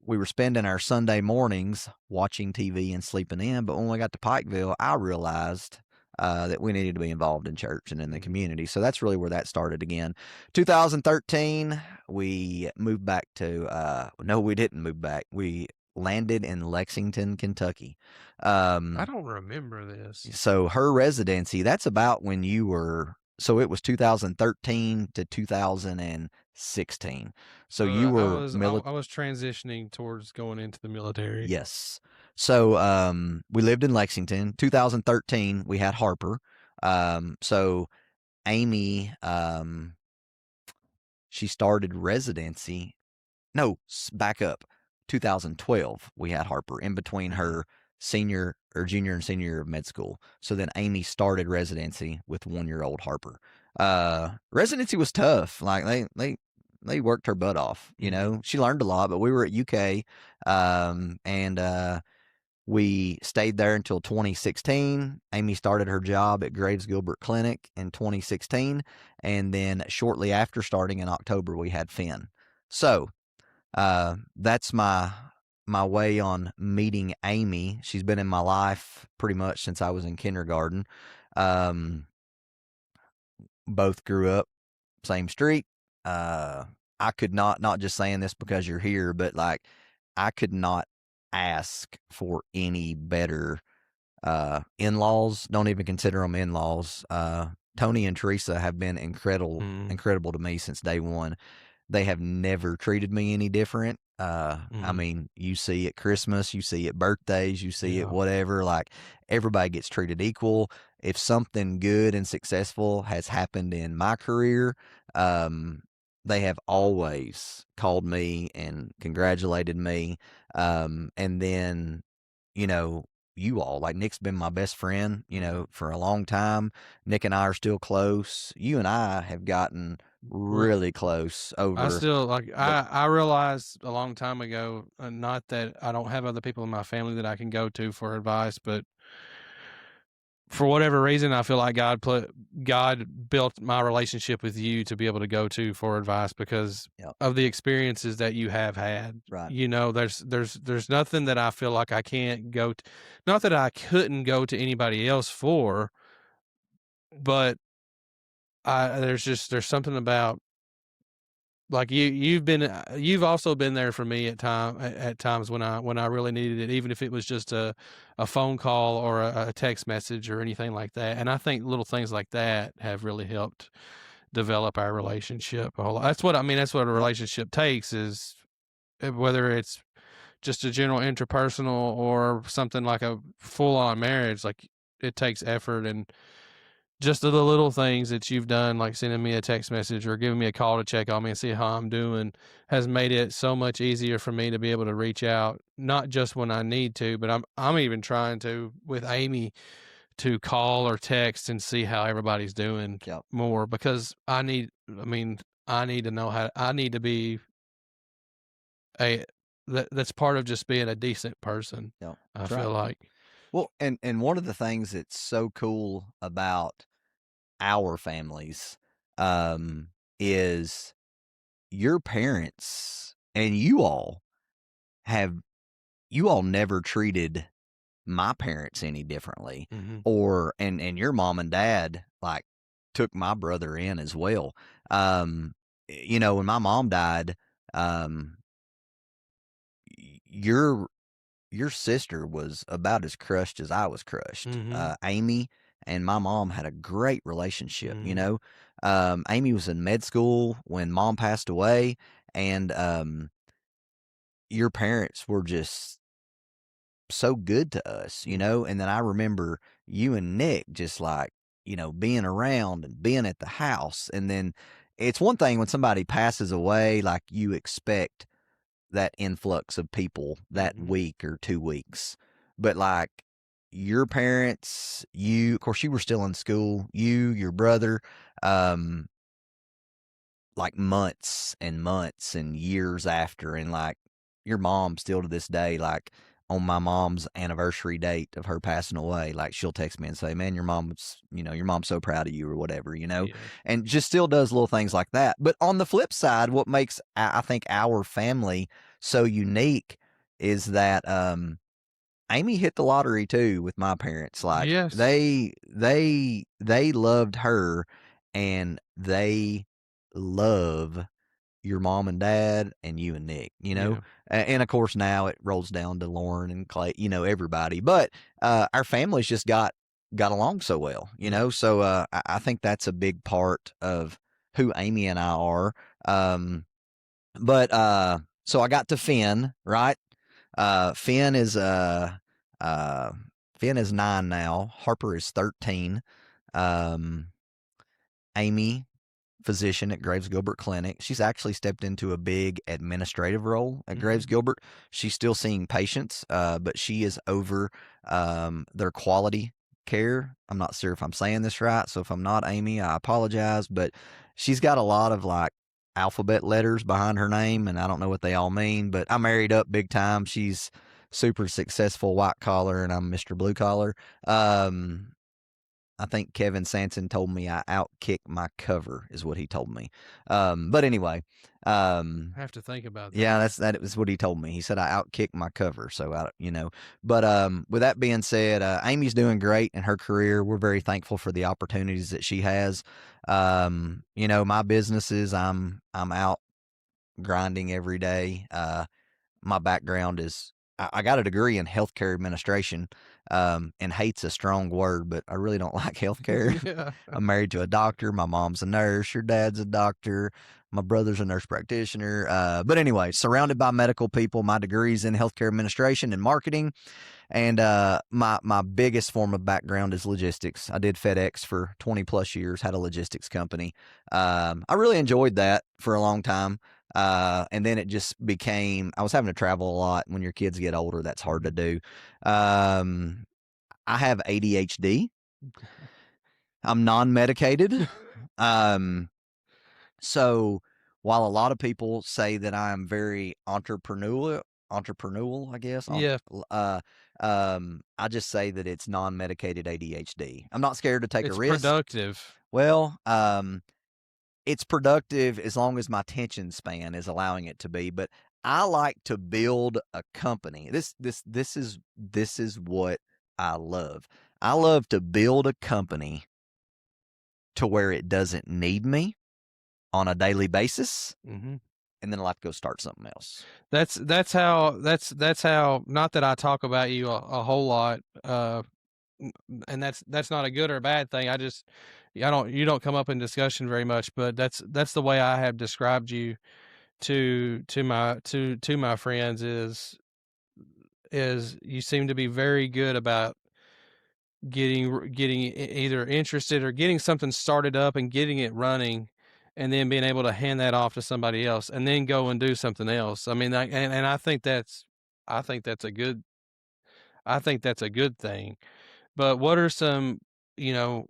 were spending our Sunday mornings watching TV and sleeping in. But when we got to Pikeville, I realized that we needed to be involved in church and in the community. So that's really where that started again. 2013, we moved back to, no, we didn't move back. We landed in Lexington, Kentucky. I don't remember this. So her residency, that's about when you were, so it was 2013 to 2016. So you were I was transitioning towards going into the military. Yes. So we lived in Lexington. 2013, we had Harper. So Amy, she started residency. No, back up. 2012, we had Harper in between her senior or junior and senior year of med school. So then Amy started residency with 1-year-old Harper. Residency was tough. Like they worked her butt off. She learned a lot, but we were at UK, and we stayed there until 2016. Amy started her job at Graves Gilbert Clinic in 2016, and then shortly after starting in October, we had Finn. So that's my way on meeting Amy. She's been in my life pretty much since I was in kindergarten. Both grew up same street. I could not just saying this because you're here, but like I could not ask for any better in-laws. Don't even consider them in-laws. Tony and Teresa have been incredible to me since day one. They have never treated me any different. I mean, you see at Christmas, you see at birthdays, you see at whatever, like everybody gets treated equal. If something good and successful has happened in my career, they have always called me and congratulated me. And then, you all, like Nick's been my best friend, for a long time. Nick and I are still close. You and I have gotten really close over. I still I realized a long time ago, not that I don't have other people in my family that I can go to for advice, but for whatever reason, I feel like God built my relationship with you to be able to go to for advice because of the experiences that you have had. Right. There's nothing that I feel like I can't go to, not that I couldn't go to anybody else for, but there's something about like you've also been there for me at times when I really needed it, even if it was just a phone call or a text message or anything like that. And I think little things like that have really helped develop our relationship a whole lot. That's what a relationship takes, is whether it's just a general interpersonal or something like a full on marriage. Like it takes effort, and just the little things that you've done, like sending me a text message or giving me a call to check on me and see how I'm doing, has made it so much easier for me to be able to reach out, not just when I need to, but I'm even trying to, with Amy, to call or text and see how everybody's doing more, because I need to know I need to be that's part of just being a decent person. I feel like. Well, and one of the things that's so cool about our families is your parents and you all never treated my parents any differently, or and your mom and dad like took my brother in as well. When my mom died, your sister was about as crushed as I was crushed. Amy and my mom had a great relationship. Amy was in med school when mom passed away, and your parents were just so good to us, you know? And then I remember you and Nick just like, being around and being at the house. And then it's one thing when somebody passes away, like you expect that influx of people that Mm-hmm. week or 2 weeks. But like your parents, you, of course, you were still in school, your brother, um, like months and months and years after. And like your mom still to this day, like on my mom's anniversary date of her passing away, like she'll text me and say, man, your mom's so proud of you or whatever, Yeah. and just still does little things like that. But on the flip side, what makes, I think, our family so unique is that, Amy hit the lottery too with my parents. Like Yes. they loved her, and they love your mom and dad and you and Nick, Yeah. and of course now it rolls down to Lauren and Clay, everybody. But our families just got along so well, Yeah. So I think that's a big part of who Amy and I are. But so I got to Finn, right? Finn is uh Finn is 9 now. Harper is 13. Um, Amy, physician at Graves Gilbert Clinic. She's actually stepped into a big administrative role at Mm-hmm. Graves Gilbert. She's still seeing patients, but she is over their quality care. I'm not sure if I'm saying this right, so if I'm not, Amy, I apologize, but she's got a lot of like alphabet letters behind her name, and I don't know what they all mean, but I married up big time. She's super successful white collar, and I'm Mr. Blue Collar. Um, I think Kevin Sanson told me I outkick my cover is what he told me. But anyway, I have to think about yeah, that. that was what he told me. He said I outkick my cover. So but with that being said, Amy's doing great in her career. We're very thankful for the opportunities that she has. My businesses, I'm out grinding every day. My background is I got a degree in healthcare administration, and hate's a strong word, but I really don't like healthcare. Yeah. I'm married to a doctor. My mom's a nurse. Your dad's a doctor. My brother's a nurse practitioner. But anyway, surrounded by medical people. My degree's in healthcare administration and marketing. And my biggest form of background is logistics. I did FedEx for 20 plus years, had a logistics company. I really enjoyed that for a long time. And then it just became, I was having to travel a lot. When your kids get older, that's hard to do. Um, I have ADHD. I'm non medicated. Um, so while a lot of people say that I'm very entrepreneurial, I guess, Yeah. I just say that it's non-medicated ADHD. I'm not scared to take a It's risk. productive. Well, it's productive as long as my attention span is allowing it to be. But I like to build a company. This is what I love. I love to build a company to where it doesn't need me on a daily basis, Mm-hmm. and then I'll have to go start something else. That's how. Not that I talk about you a whole lot, and that's not a good or a bad thing. I don't you don't come up in discussion very much, but that's the way I have described you to my friends is you seem to be very good about getting either interested or getting something started up and getting it running, and then being able to hand that off to somebody else and then go and do something else. I mean, and I think that's a good I think that's a good thing. But what are some, you know,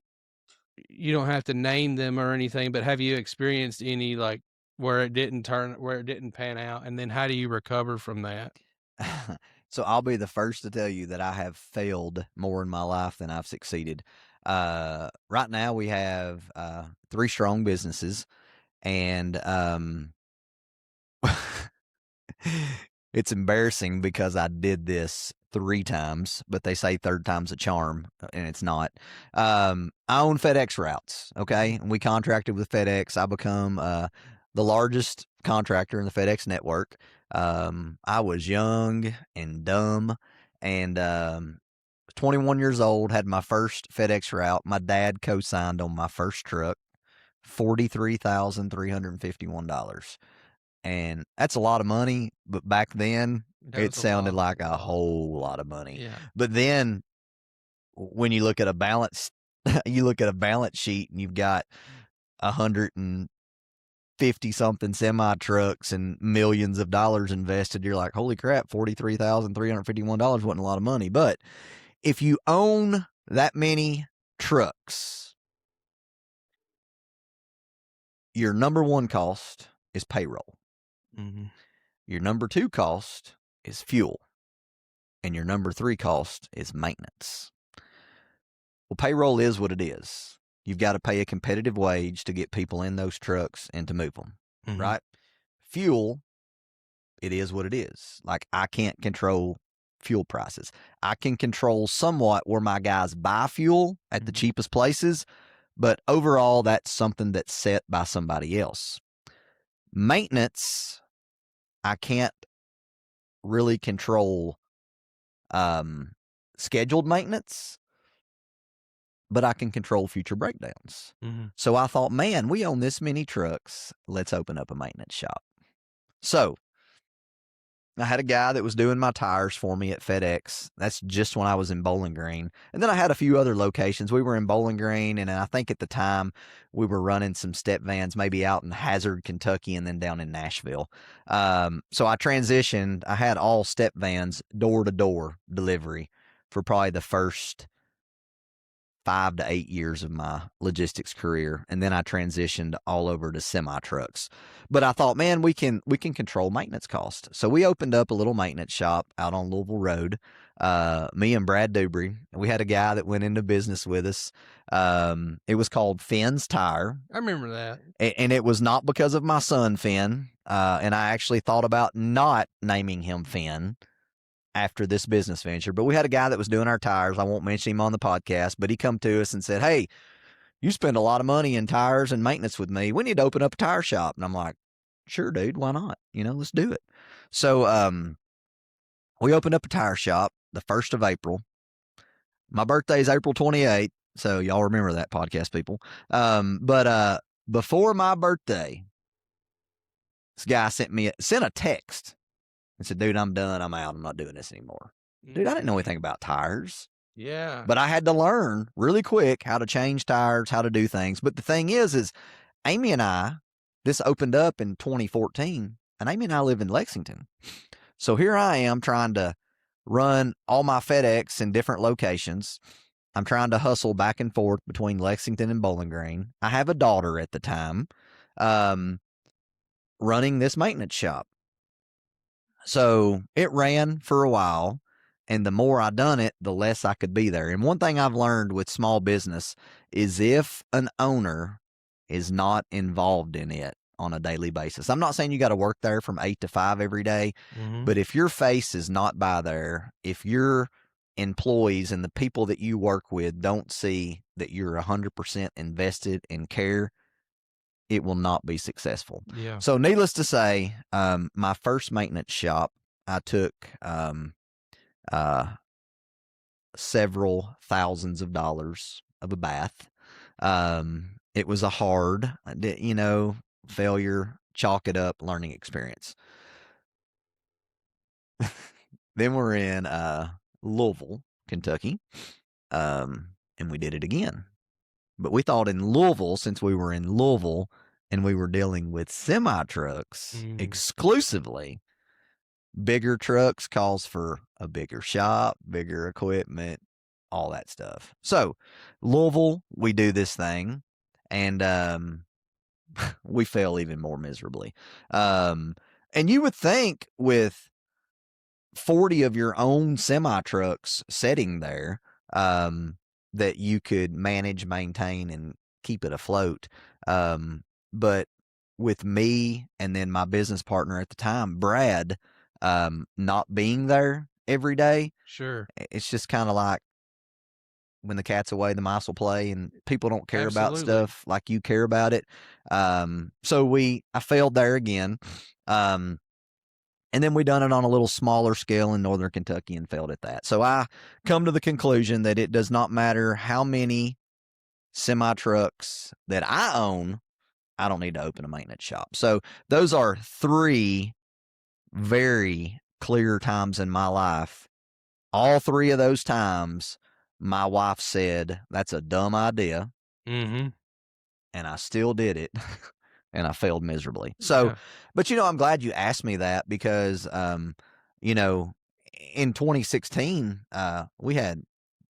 you don't have to name them or anything, but have you experienced any like where it didn't pan out, and then how do you recover from that? So I'll be the first to tell you that I have failed more in my life than I've succeeded. Right now we have 3 strong businesses, and it's embarrassing because I did this 3 times, but they say third time's a charm, and it's not. I own FedEx routes, okay? And we contracted with FedEx. I become the largest contractor in the FedEx network. I was young and dumb, and 21 years old, had my first FedEx route. My dad co-signed on my first truck, $43,351. And that's a lot of money, but back then That it was a sounded lot. like a whole lot of money. Yeah. But then when you look at a balance, you look at a balance sheet and you've got 150 something semi trucks and millions of dollars invested. You're like, holy crap, $43,351 wasn't a lot of money. But if you own that many trucks, your number one cost is payroll. Mm-hmm. Your number two cost is fuel. And your number three cost is maintenance. Well, payroll is what it is. You've got to pay a competitive wage to get people in those trucks and to move them, Mm-hmm. right? Fuel, it is what it is. Like, I can't control fuel prices. I can control somewhat where my guys buy fuel at the cheapest places, but overall, that's something that's set by somebody else. Maintenance, I can't really control scheduled maintenance, but I can control future breakdowns. Mm-hmm. So I thought, man, we own this many trucks. Let's open up a maintenance shop. So I had a guy that was doing my tires for me at FedEx. That's just when I was in Bowling Green. And then I had a few other locations. We were in Bowling Green, and I think at the time we were running some step vans, maybe out in Hazard, Kentucky, and then down in Nashville. So I transitioned. I had all step vans, door-to-door delivery for probably the first 5 to 8 years of my logistics career, and then I transitioned all over to semi trucks. But I thought, man, we can control maintenance cost. So we opened up a little maintenance shop out on Louisville Road. Me and Brad Dubry. We had a guy that went into business with us. It was called Finn's Tire. I remember that. And it was not because of my son, Finn. And I actually thought about not naming him Finn after this business venture. But we had a guy that was doing our tires. I won't mention him on the podcast, but he come to us and said, hey, you spend a lot of money in tires and maintenance with me. We need to open up a tire shop. And I'm like, sure, dude, why not? Let's do it. So we opened up a tire shop the 1st of April. My birthday is April 28th. So y'all remember that, podcast people. But before my birthday, this guy sent a text and said, dude, I'm done. I'm out. I'm not doing this anymore. Dude, I didn't know anything about tires. Yeah. But I had to learn really quick how to change tires, how to do things. But the thing is Amy and I, this opened up in 2014, and Amy and I live in Lexington. So here I am trying to run all my FedEx in different locations. I'm trying to hustle back and forth between Lexington and Bowling Green. I have a daughter at the time, running this maintenance shop. So it ran for a while, and the more I done it, the less I could be there. And one thing I've learned with small business is if an owner is not involved in it on a daily basis. I'm not saying you got to work there from 8 to 5 every day, but if your face is not by there, if your employees and the people that you work with don't see that you're 100% invested and care, it will not be successful. Yeah. So needless to say, my first maintenance shop, I took several thousands of dollars of a bath. It was a hard, failure, chalk it up learning experience. Then we're in Louisville, Kentucky, and we did it again. But we thought in Louisville, since we were in Louisville and we were dealing with semi-trucks exclusively, bigger trucks calls for a bigger shop, bigger equipment, all that stuff. So Louisville, we do this thing, and we fail even more miserably. And you would think with 40 of your own semi-trucks sitting there, that you could manage, maintain, and keep it afloat. But with me and then my business partner at the time, Brad, not being there every day, Sure. it's just kind of like when the cat's away, the mice will play, and people don't care about stuff like you care about it. So I failed there again. And then we done it on a little smaller scale in Northern Kentucky and failed at that. So I come to the conclusion that it does not matter how many semi trucks that I own I don't need to open a maintenance shop. So those are three very clear times in my life. All three of those times, my wife said, "That's a dumb idea." Mm-hmm. And I still did it. And I failed miserably. So, Yeah. but I'm glad you asked me that because, you know, in 2016, we had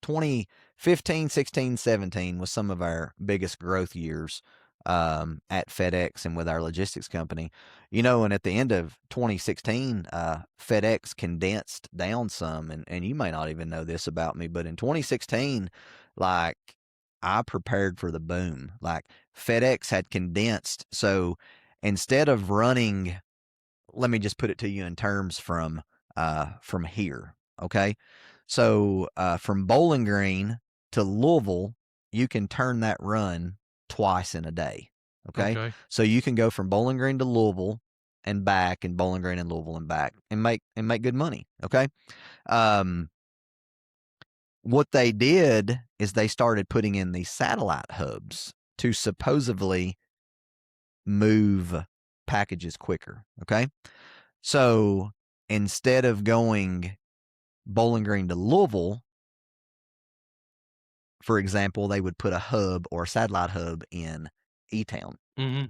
2015, 16, 17 was some of our biggest growth years at FedEx and with our logistics company. And at the end of 2016, FedEx condensed down some, and you may not even know this about me, but in 2016, like I prepared for the boom. Like FedEx had condensed. So instead of running, let me just put it to you in terms from here. Okay. So from Bowling Green to Louisville, you can turn that run twice in a day. Okay. Okay. So you can go from Bowling Green to Louisville and back, and Bowling Green and Louisville and back, and make good money. Okay. Um, what they did is they started putting in these satellite hubs to supposedly move packages quicker. Okay. So instead of going Bowling Green to Louisville, for example, they would put a hub or a satellite hub in E-Town. Mm-hmm.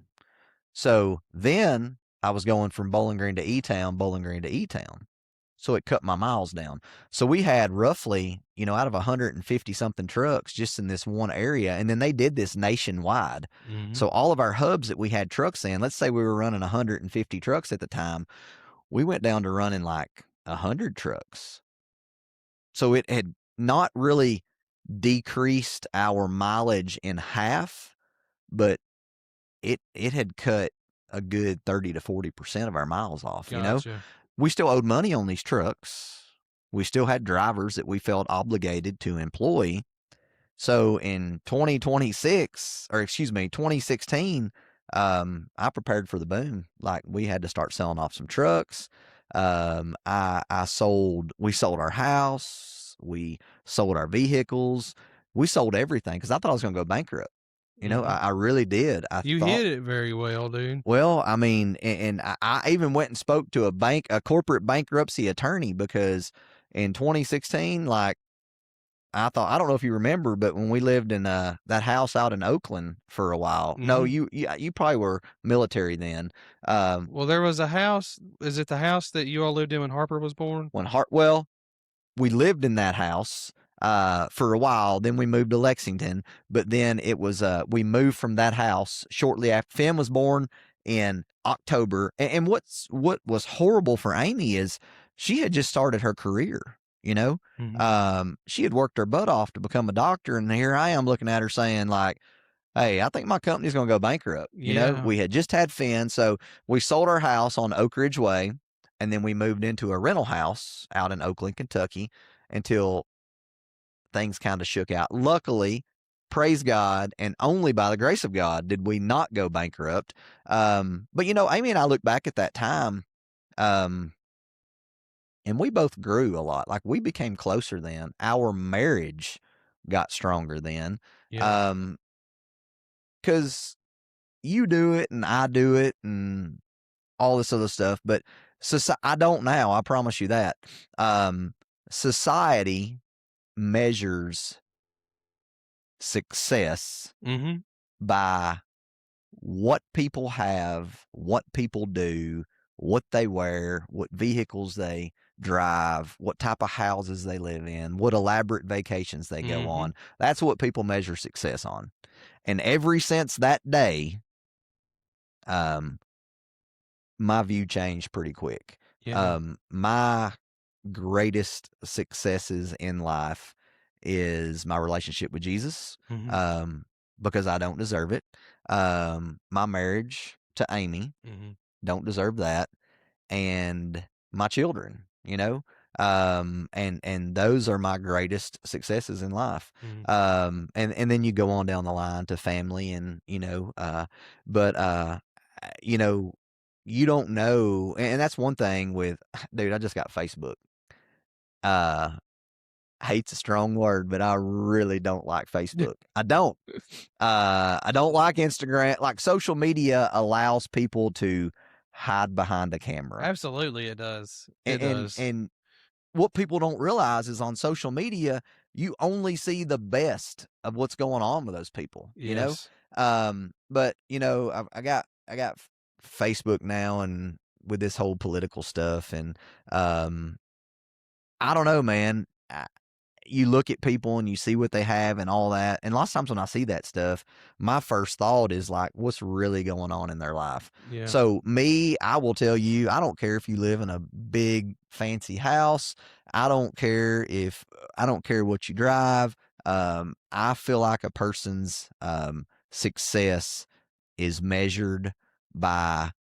So then I was going from Bowling Green to E-Town, Bowling Green to E-Town. So it cut my miles down. So we had roughly, out of 150 something trucks just in this one area. And then they did this nationwide. Mm-hmm. So all of our hubs that we had trucks in, let's say we were running 150 trucks at the time, we went down to running like 100 trucks. So it had not really decreased our mileage in half, but it had cut a good 30 to 40% of our miles off. Gotcha. We still owed money on these trucks. We still had drivers that we felt obligated to employ. So in 2026, or excuse me, 2016, I prepared for the boom. Like we had to start selling off some trucks. We sold our house. We sold our vehicles. We sold everything because I thought I was going to go bankrupt. Mm-hmm. I really did. I You thought, hit it very well, dude. well, I mean, and I even went and spoke to a corporate bankruptcy attorney because in 2016, like I thought, I don't know if you remember, but when we lived in that house out in Oakland for a while, no, Mm-hmm. you probably were military then. Um, Well, there was a house. Is it the house that you all lived in when Harper was born? when Hartwell, we lived in that house for a while. Then we moved to Lexington, but then it was we moved from that house shortly after Finn was born in October. And what was horrible for Amy is she had just started her career. Mm-hmm. She had worked her butt off to become a doctor, and here I am looking at her saying like, "Hey, I think my company's going to go bankrupt." Yeah. We had just had Finn, so we sold our house on Oak Ridge Way, and then we moved into a rental house out in Oakland, Kentucky, until things kind of shook out. Luckily, praise God, and only by the grace of God did we not go bankrupt. But Amy and I look back at that time, um, and we both grew a lot. Like we became closer then. Our marriage got stronger then. Yeah. Um, because you do it and I do it and all this other stuff, but I don't now. I promise you that. Society measures success Mm-hmm. by what people have, what people do, what they wear, what vehicles they drive, what type of houses they live in, what elaborate vacations they go Mm-hmm. on. That's what people measure success on. And ever since that day, um, my view changed pretty quick. Yeah. My greatest successes in life is my relationship with Jesus, Mm-hmm. um, because I don't deserve it. My marriage to Amy, Mm-hmm. don't deserve that, and my children, and those are my greatest successes in life. Mm-hmm. And then you go on down the line to family, and but you know, you don't know, and that's one thing with, dude. I just got Facebook. Uh, hate's a strong word, but I really don't like Facebook. I don't. I don't like Instagram. Like, social media allows people to hide behind a camera. Absolutely, it does. It And and, does. and what people don't realize is on social media, you only see the best of what's going on with those people, you know? Yes. But you know, I got Facebook now, and with this whole political stuff, and um I don't know, man. You look at people and you see what they have and all that. And lots of times when I see that stuff, my first thought is like, what's really going on in their life? Yeah. So, me, I will tell you, I don't care if you live in a big fancy house. I don't care what you drive. I feel like a person's success is measured by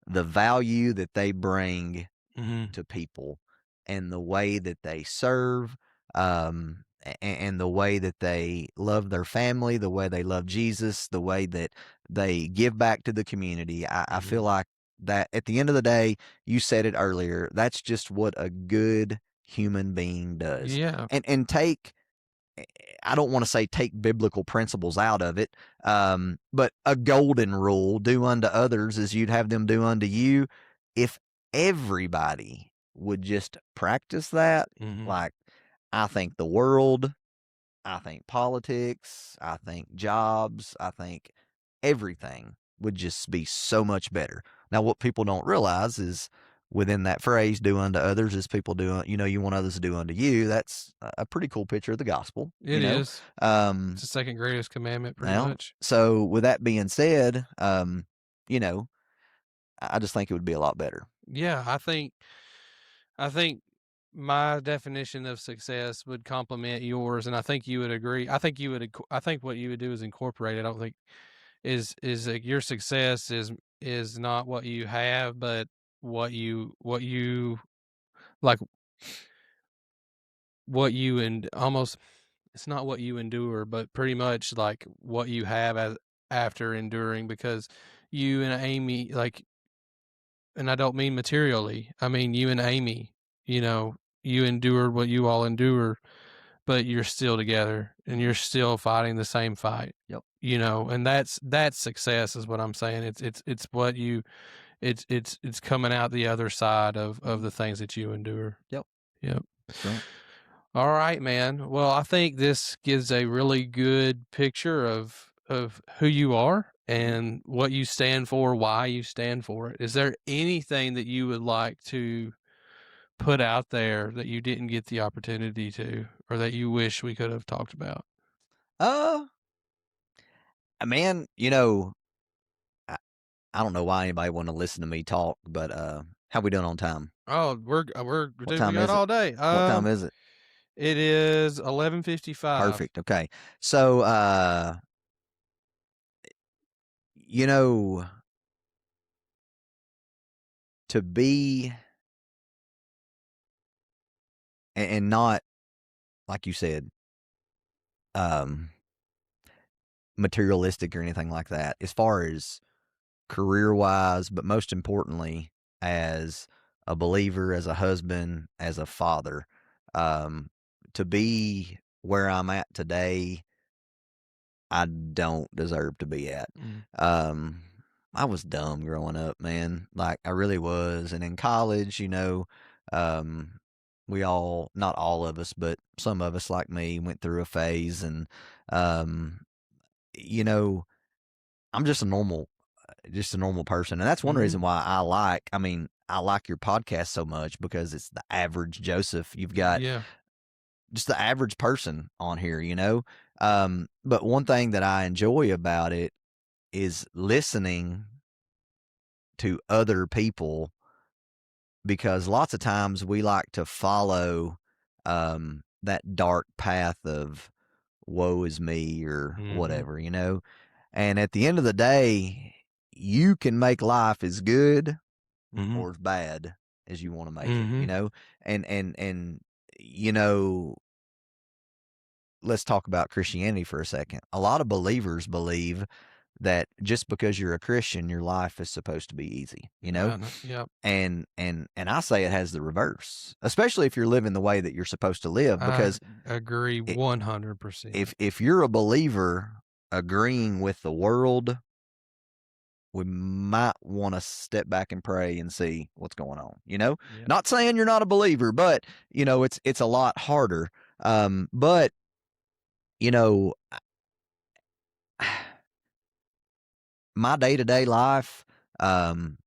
the value that they bring Mhm. to people, and the way that they serve, and the way that they love their family, the way they love Jesus, the way that they give back to the community. I feel Mhm. like that at the end of the day, you said it earlier, that's just what a good human being does. Yeah. And take I don't want to say take biblical principles out of it, but a golden rule: do unto others as you'd have them do unto you. If everybody would just practice that, Mhm. like, I think the world, I think politics, I think jobs, I think everything would just be so much better. Now, what people don't realize is within that phrase, do unto others as people do, you want others to do unto you. That's a pretty cool picture of the gospel, It is. It's Um, the second greatest commandment pretty now, much. so with that being said, you know, I just think it would be a lot better. Yeah, I think my definition of success would complement yours, and I think you would agree. I think what you would do is incorporate it. I don't think is like your success is not what you have, but what you like what you and almost it's not what you endure, but pretty much like what you have as after enduring because you and Amy like and I don't mean materially. I mean you and Amy, you know, you endured what you all endure, but you're still together and you're still fighting the same fight. Yep. You know, and that's success is what I'm saying. It's what you it's coming out the other side of Mhm. the things that you endure. Yep. Yep. That's right. All right, man. Well, I think this gives a really good picture of who you are Mhm. and what you stand for, why you stand for it. Is there anything that you would like to put out there that you didn't get the opportunity to, or that you wish we could have talked about? Uh, man, I, I don't know why anybody want to listen to me talk, but how we doing on time? Oh, we're What dude, we time got is it? all day. What time is it? It is 11:55. Perfect. Okay. So, you know, to be and not like you said, um, materialistic or anything like that, as far as career wise, but most importantly, as a believer, as a husband, as a father, um, to be where I'm at today, I don't deserve to be at. Mm, Um, I was dumb growing up, man. Like, I really was. And in college, um, we all, not all of us, but some of us like me went through a phase, and, um, you know, I'm just a normal person. And that's one mhm. reason why I like your podcast so much, because it's the average Joseph. You've got Yeah. just the average person on here. But one thing that I enjoy about it is listening to other people, because lots of times we like to follow that dark path of woe is me or Mhm. whatever. And at the end of the day, you can make life as good Mhm. or as bad as you want to make Mhm. and you know let's talk about Christianity for a second. A lot of believers believe that just because you're a Christian, your life is supposed to be easy, you know? Yep. And I say it has the reverse, especially if you're living the way that you're supposed to live, I because agree 100%. if you're a believer agreeing with the world, we might want to step back and pray and see what's going on. Yeah. Not saying you're not a believer, but it's a lot harder. But you know, my day to day life, um,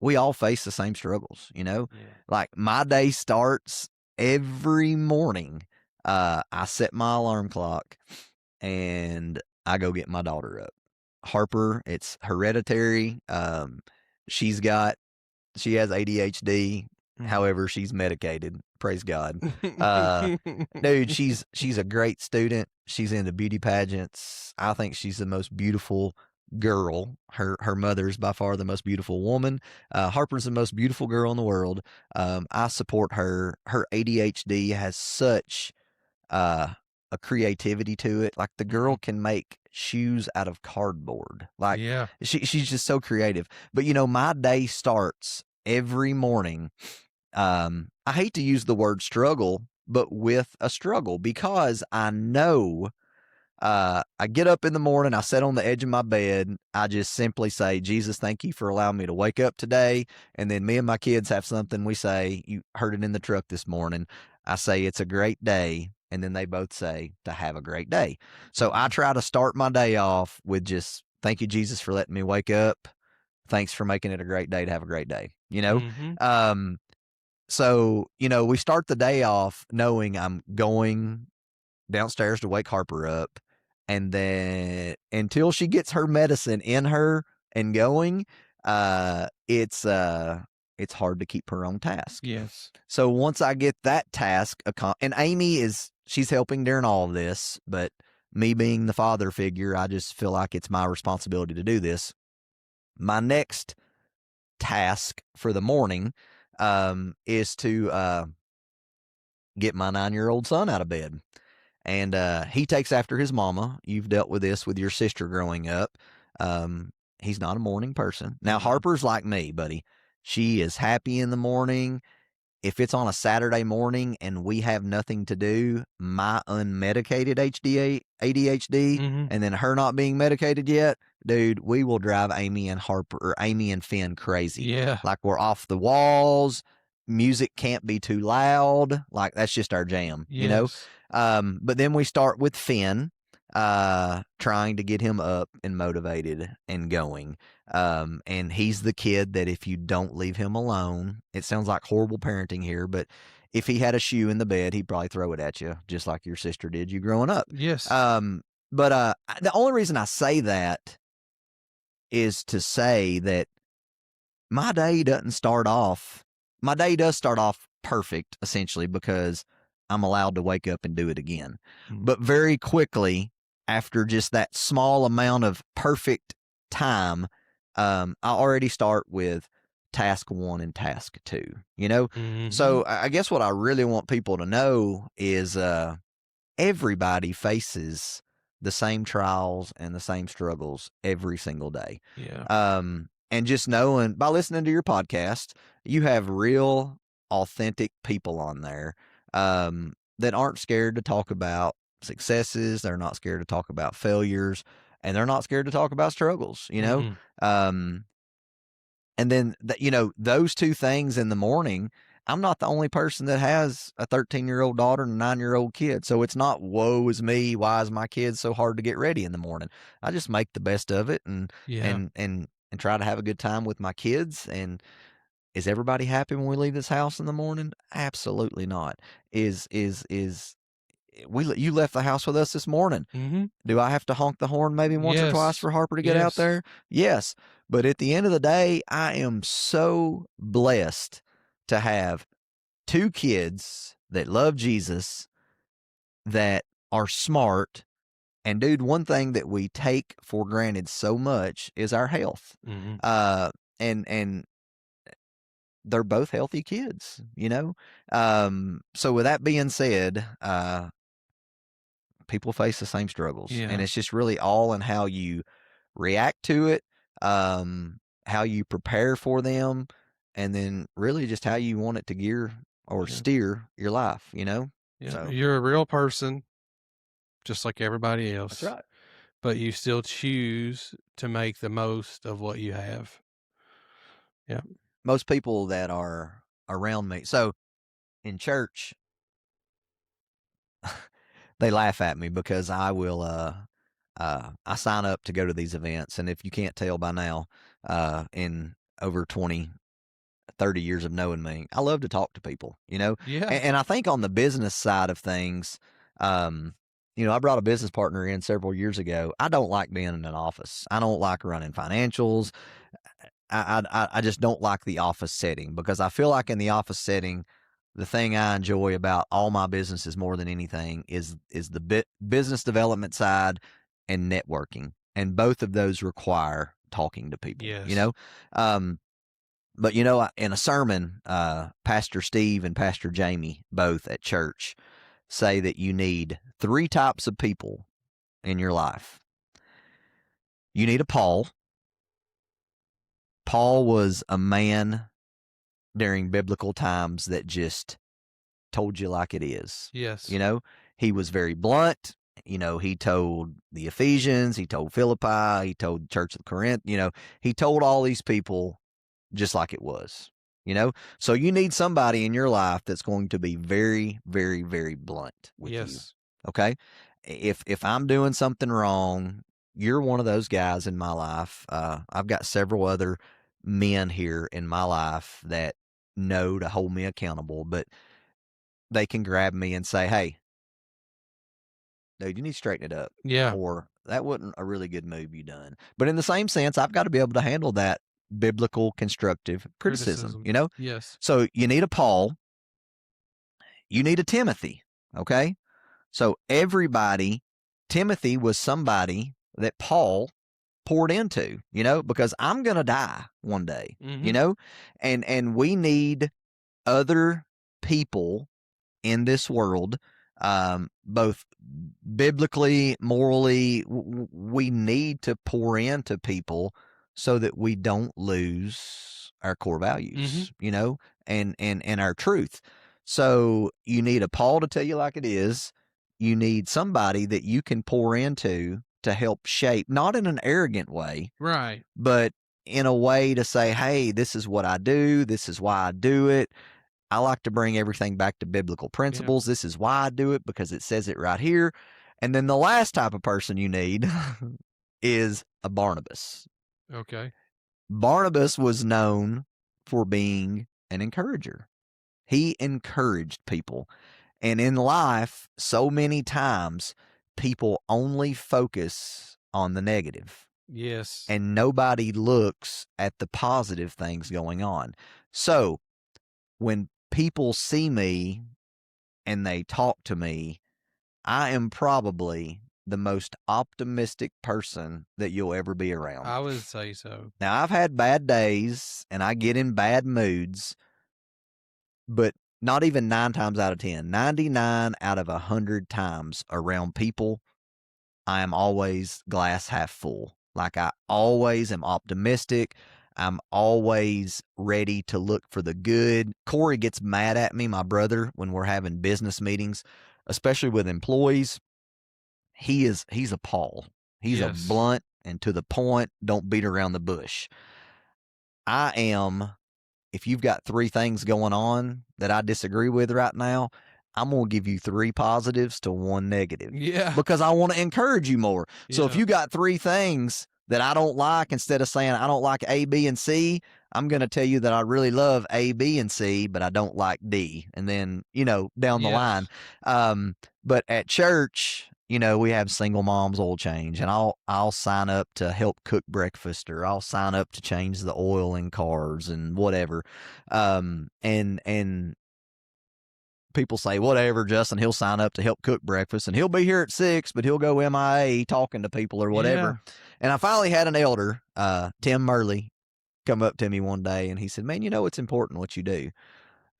we all face the same struggles. Yeah. Like my day starts every morning. I set my alarm clock and I go get my daughter up. Harper, it's hereditary. She's got She has ADHD. However, she's medicated. Praise God. Uh, Dude, she's a great student. She's into beauty pageants. I think she's the most beautiful girl. Her mother is by far the most beautiful woman. Harper's the most beautiful girl in the world. I support her. Her ADHD has such uh, a creativity to it. Like the girl can make shoes out of cardboard. Like Yeah. she's just so creative. But my day starts every morning. I hate to use the word struggle, but with a struggle, because I know I get up in the morning, I sit on the edge of my bed, I just simply say, Jesus, thank you for allowing me to wake up today. And then me and my kids have something we say. You heard it in the truck this morning. I say, it's a great day. And then they both say, to have a great day. So I try to start my day off with just, thank you, Jesus, for letting me wake up. Thanks for making it a great day to have a great day. Um, so, we start the day off knowing I'm going downstairs to wake Harper up. And then until she gets her medicine in her and going, it's hard to keep her on task. Yes. So once I get that task, and Amy she's helping during all of this, but me being the father figure, I just feel like it's my responsibility to do this. My next task for the morning is to get my 9-year-old son out of bed. And he takes after his mama. You've dealt with this with your sister growing up. He's not a morning person. Now, Harper's like me, buddy. She is happy in the morning. If it's on a Saturday morning and we have nothing to do, my unmedicated ADHD, and then her not being medicated yet, dude, we will drive Amy and Finn crazy. Yeah. Like we're off the walls. Music can't be too loud. Like that's just our jam, Yes. But then we start with Finn, trying to get him up and motivated and going. And he's the kid that if you don't leave him alone, it sounds like horrible parenting here, but if he had a shoe in the bed, he'd probably throw it at you, just like your sister did you growing up. Yes. But the only reason I say that is to say that my day does start off perfect, essentially, because I'm allowed to wake up and do it again. But very quickly, after just that small amount of perfect time, I already start with task 1 and task 2, So I guess what I really want people to know is everybody faces the same trials and the same struggles every single day. Yeah. And just knowing by listening to your podcast, you have real, authentic people on there that aren't scared to talk about successes. They're not scared to talk about failures, and they're not scared to talk about struggles, And then, those two things in the morning, I'm not the only person that has a 13-year-old daughter and a 9-year-old kid. So it's not, woe is me, why is my kid so hard to get ready in the morning? I just make the best of it and try to have a good time with my kids. And is everybody happy when we leave this house in the morning? Absolutely not. You left the house with us this morning. Do I have to honk the horn maybe once or twice for Harper to get out there? Yes. But at the end of the day, I am so blessed to have 2 kids that love Jesus, that are smart. And dude, one thing that we take for granted so much is our health. And they're both healthy kids, So with that being said, people face the same struggles, and it's just really all in how you react to it, how you prepare for them, and then really just how you want it to gear or Yeah. steer your life, you know? Yeah. So You're a real person, just like everybody that's else, right. but you still choose to make the most of what you have. Yeah. Most people that are around me. So in church, they laugh at me because I will I sign up to go to these events, and if you can't tell by now, in over 20, 30 years of knowing me, I love to talk to people, you know? Yeah. And I think on the business side of things, I brought a business partner in several years ago. I don't like being in an office. I don't like running financials. I just don't like the office setting because I feel like in the office setting, the thing I enjoy about all my businesses more than anything is the business development side and networking, and both of those require talking to people. Yes. But in a sermon, Pastor Steve and Pastor Jamie, both at church, say that you need three types of people in your life. You need a Paul. Paul was a man during biblical times that just told you like it is. Yes. You know, he was very blunt. He told the Ephesians, he told Philippi, he told the Church of Corinth, he told all these people just like it was. So you need somebody in your life that's going to be very, very, very blunt with you. Yes. Okay. If I'm doing something wrong, you're one of those guys in my life. I've got several other men here in my life that know to hold me accountable, but they can grab me and say, "Hey, dude, you need to straighten it up," Yeah. or "That wasn't a really good move you done." But in the same sense, I've got to be able to handle that biblical constructive criticism. Criticism. Yes. So you need a Paul, you need a Timothy. Okay, so Timothy was somebody that Paul poured into. Because I'm gonna die one day. Mm-hmm. And we need other people in this world, both biblically, morally. We need to pour into people so that we don't lose our core Mm-hmm. values, and our truth. So you need a Paul to tell you like it is. You need somebody that you can pour into to help shape, not in an arrogant way, Right. but in a way to say, hey, this is what I do. This is why I do it. I like to bring everything back to biblical Yeah. principles. This is why I do it, because it says it right here. And then the last type of person you need is a Barnabas. Okay. Barnabas was known for being an encourager. He encouraged people. And in life, so many times, people only focus on the negative Yes. and nobody looks at the positive things going on. So when people see me and they talk to me, I am probably the most optimistic person that you'll ever be around. I would say so. Now, I've had bad days and I get in bad moods, but not even 9 times out of 10, 99 out of 100 times around people, I am always glass half full. Like I always am optimistic. I'm always ready to look for the good. Corey gets mad at me, my brother, when we're having business meetings, especially with employees. He's a Paul. He's a Yes. blunt and to the point, don't beat around the bush. I am, if you've got three things going on that I disagree with right now, I'm going to give you three positives to one negative Yeah. because I want to encourage you more. So if Yeah. you got three things that I don't like, instead of saying I don't like A, B, and C, I'm going to tell you that I really love A, B, and C, but I don't like D. And then, down the line. Yes. But at church, we have single moms oil change, and I'll sign up to help cook breakfast, or I'll sign up to change the oil in cars and whatever. And people say, whatever, Justin, he'll sign up to help cook breakfast and he'll be here at 6, but he'll go MIA talking to people or Yeah. whatever. And I finally had an elder, Tim Murley, come up to me one day and he said, man, it's important what you do.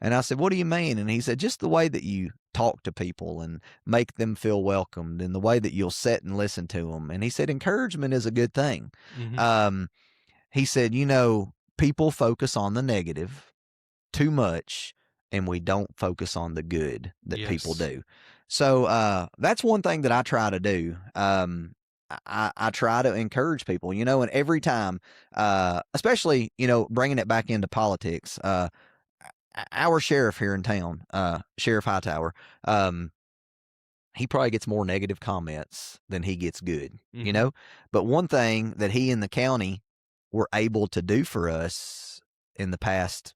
And I said, "What do you mean?" And he said, "Just the way that you talk to people and make them feel welcomed, and the way that you'll sit and listen to them." And he said, "Encouragement is a good thing." Mhm. Um, he said, people focus on the negative too much, and we don't focus on the good that people Yes. do. So that's one thing that I try to do. I try to encourage people, and every time, especially, bringing it back into politics, our sheriff here in town, Sheriff Hightower, um, he probably gets more negative comments than he gets good, Mhm. But one thing that he and the county were able to do for us in the past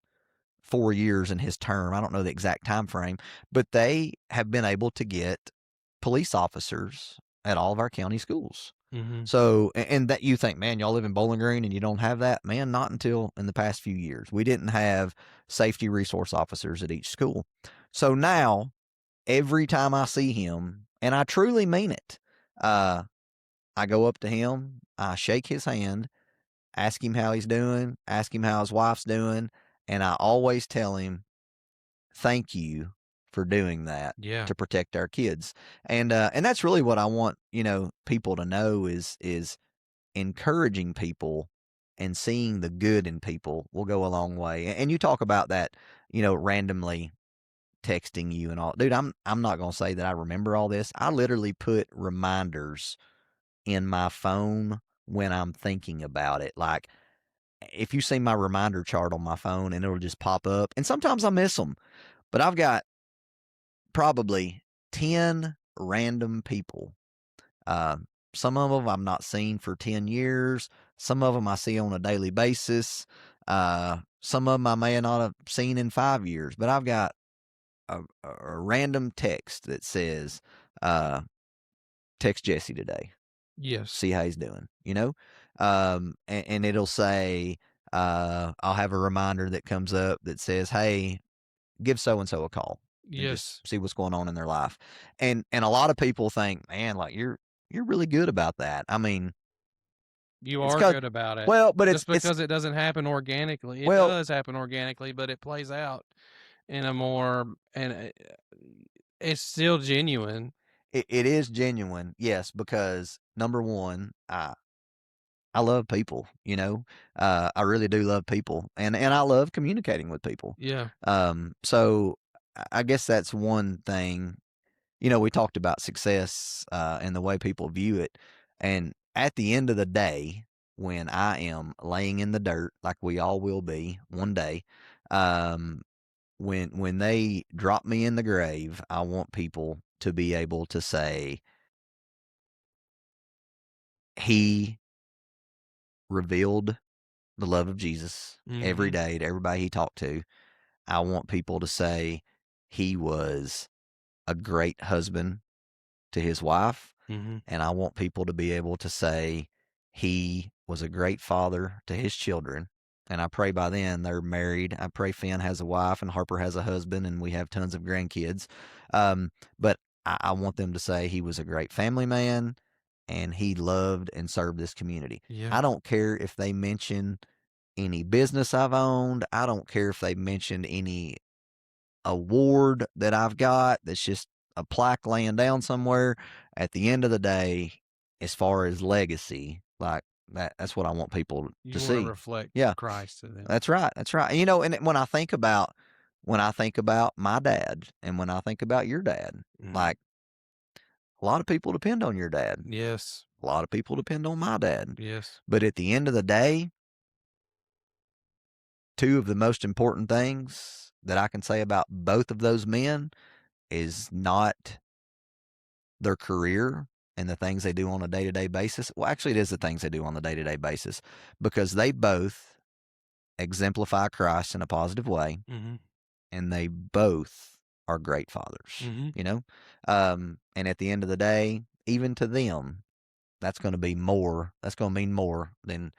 4 years in his term, I don't know the exact time frame, but they have been able to get police officers at all of our county schools. Mhm. So, and that you think, man, y'all live in Bowling Green and you don't have that? Man, not until in the past few years. We didn't have safety resource officers at each school. So now, every time I see him, and I truly mean it, uh, I go up to him, I shake his hand, ask him how he's doing, ask him how his wife's doing, and I always tell him, thank you for doing that Yeah. to protect our kids. And that's really what I want, people to know is encouraging people and seeing the good in people will go a long way. And you talk about that, randomly texting you and all. Dude, I'm not going to say that I remember all this. I literally put reminders in my phone when I'm thinking about it. Like, if you see my reminder chart on my phone, and it'll just pop up, and sometimes I miss them, but I've got probably 10 random people. Uh, some of them I'm not seeing for 10 years. Some of them I see on a daily basis. Some of them I may not have seen in 5 years, but I've got a random text that says, uh, text Jesse today. Yes. See how he's doing, and it'll say, I'll have a reminder that comes up that says, hey, give so and so a call and just Yes. see what's going on in their life. And a lot of people think, man, like you're really good about that. I mean, You it's are cause good about it. well, but Just it's because it doesn't happen organically. It well, does happen organically, but it plays out in a more and it's still genuine. it is genuine, yes, because number one, I love people, I really do love people, and I love communicating with people. Yeah. So I guess that's one thing. We talked about success, and the way people view it. And at the end of the day, when I am laying in the dirt, like we all will be one day, um, when they drop me in the grave, I want people to be able to say, he revealed the love of Jesus every Mhm. day to everybody he talked to. I want people to say he was a great husband to his wife. Mhm. And I want people to be able to say he was a great father to his children. And I pray by then they're married. I pray Finn has a wife and Harper has a husband and we have tons of grandkids. But I want them to say he was a great family man and he loved and served this community. Yeah. I don't care if they mention any business I've owned. I don't care if they mentioned any award that I've got that's just a plaque laying down somewhere. At the end of the day, as far as legacy, like that's what I want people to You wanna see. reflect Yeah, Christ to them. that's right. That's right. And when I think about my dad and when I think about your dad, Mhm. like a lot of people depend on your dad. Yes. A lot of people depend on my dad. Yes. But at the end of the day, two of the most important things that I can say about both of those men is not their career and the things they do on a day to day basis. Well, actually, it is the things they do on the day to day basis because they both exemplify Christ in a positive way Mhm. and they both are great fathers, Mhm. And at the end of the day, even to them, that's going to mean more than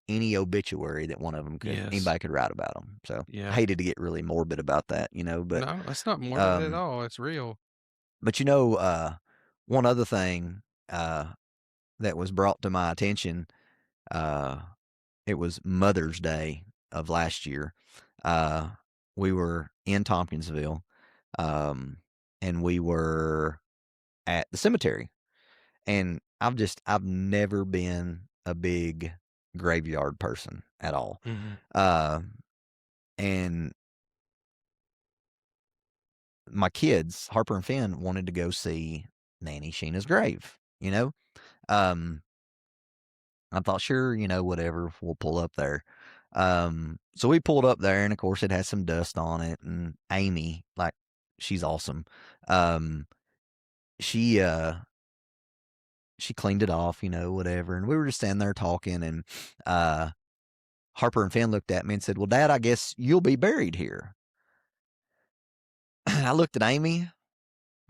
any obituary that one of them Yes. anybody could write about them. So I Yeah. hated to get really morbid about that, No, that's not morbid at um, all. It's real. but one other thing, uh, that was brought to my attention. It was Mother's Day of last year. Uh, we were in Tompkinsville, um, and we were at the cemetery. And I've never been a big graveyard person at all. Mhm. Uh, and my kids, Harper and Finn, wanted to go see Nanny Sheena's grave, you know? Um, I thought, sure, whatever, we'll pull up there. So we pulled up there, and of course, it had some dust on it. And Amy, like, she's awesome. Um, she she cleaned it off, whatever. And we were just standing there talking, and uh, Harper and Finn looked at me and said, "Well, Dad, I guess you'll be buried here." I looked at Amy.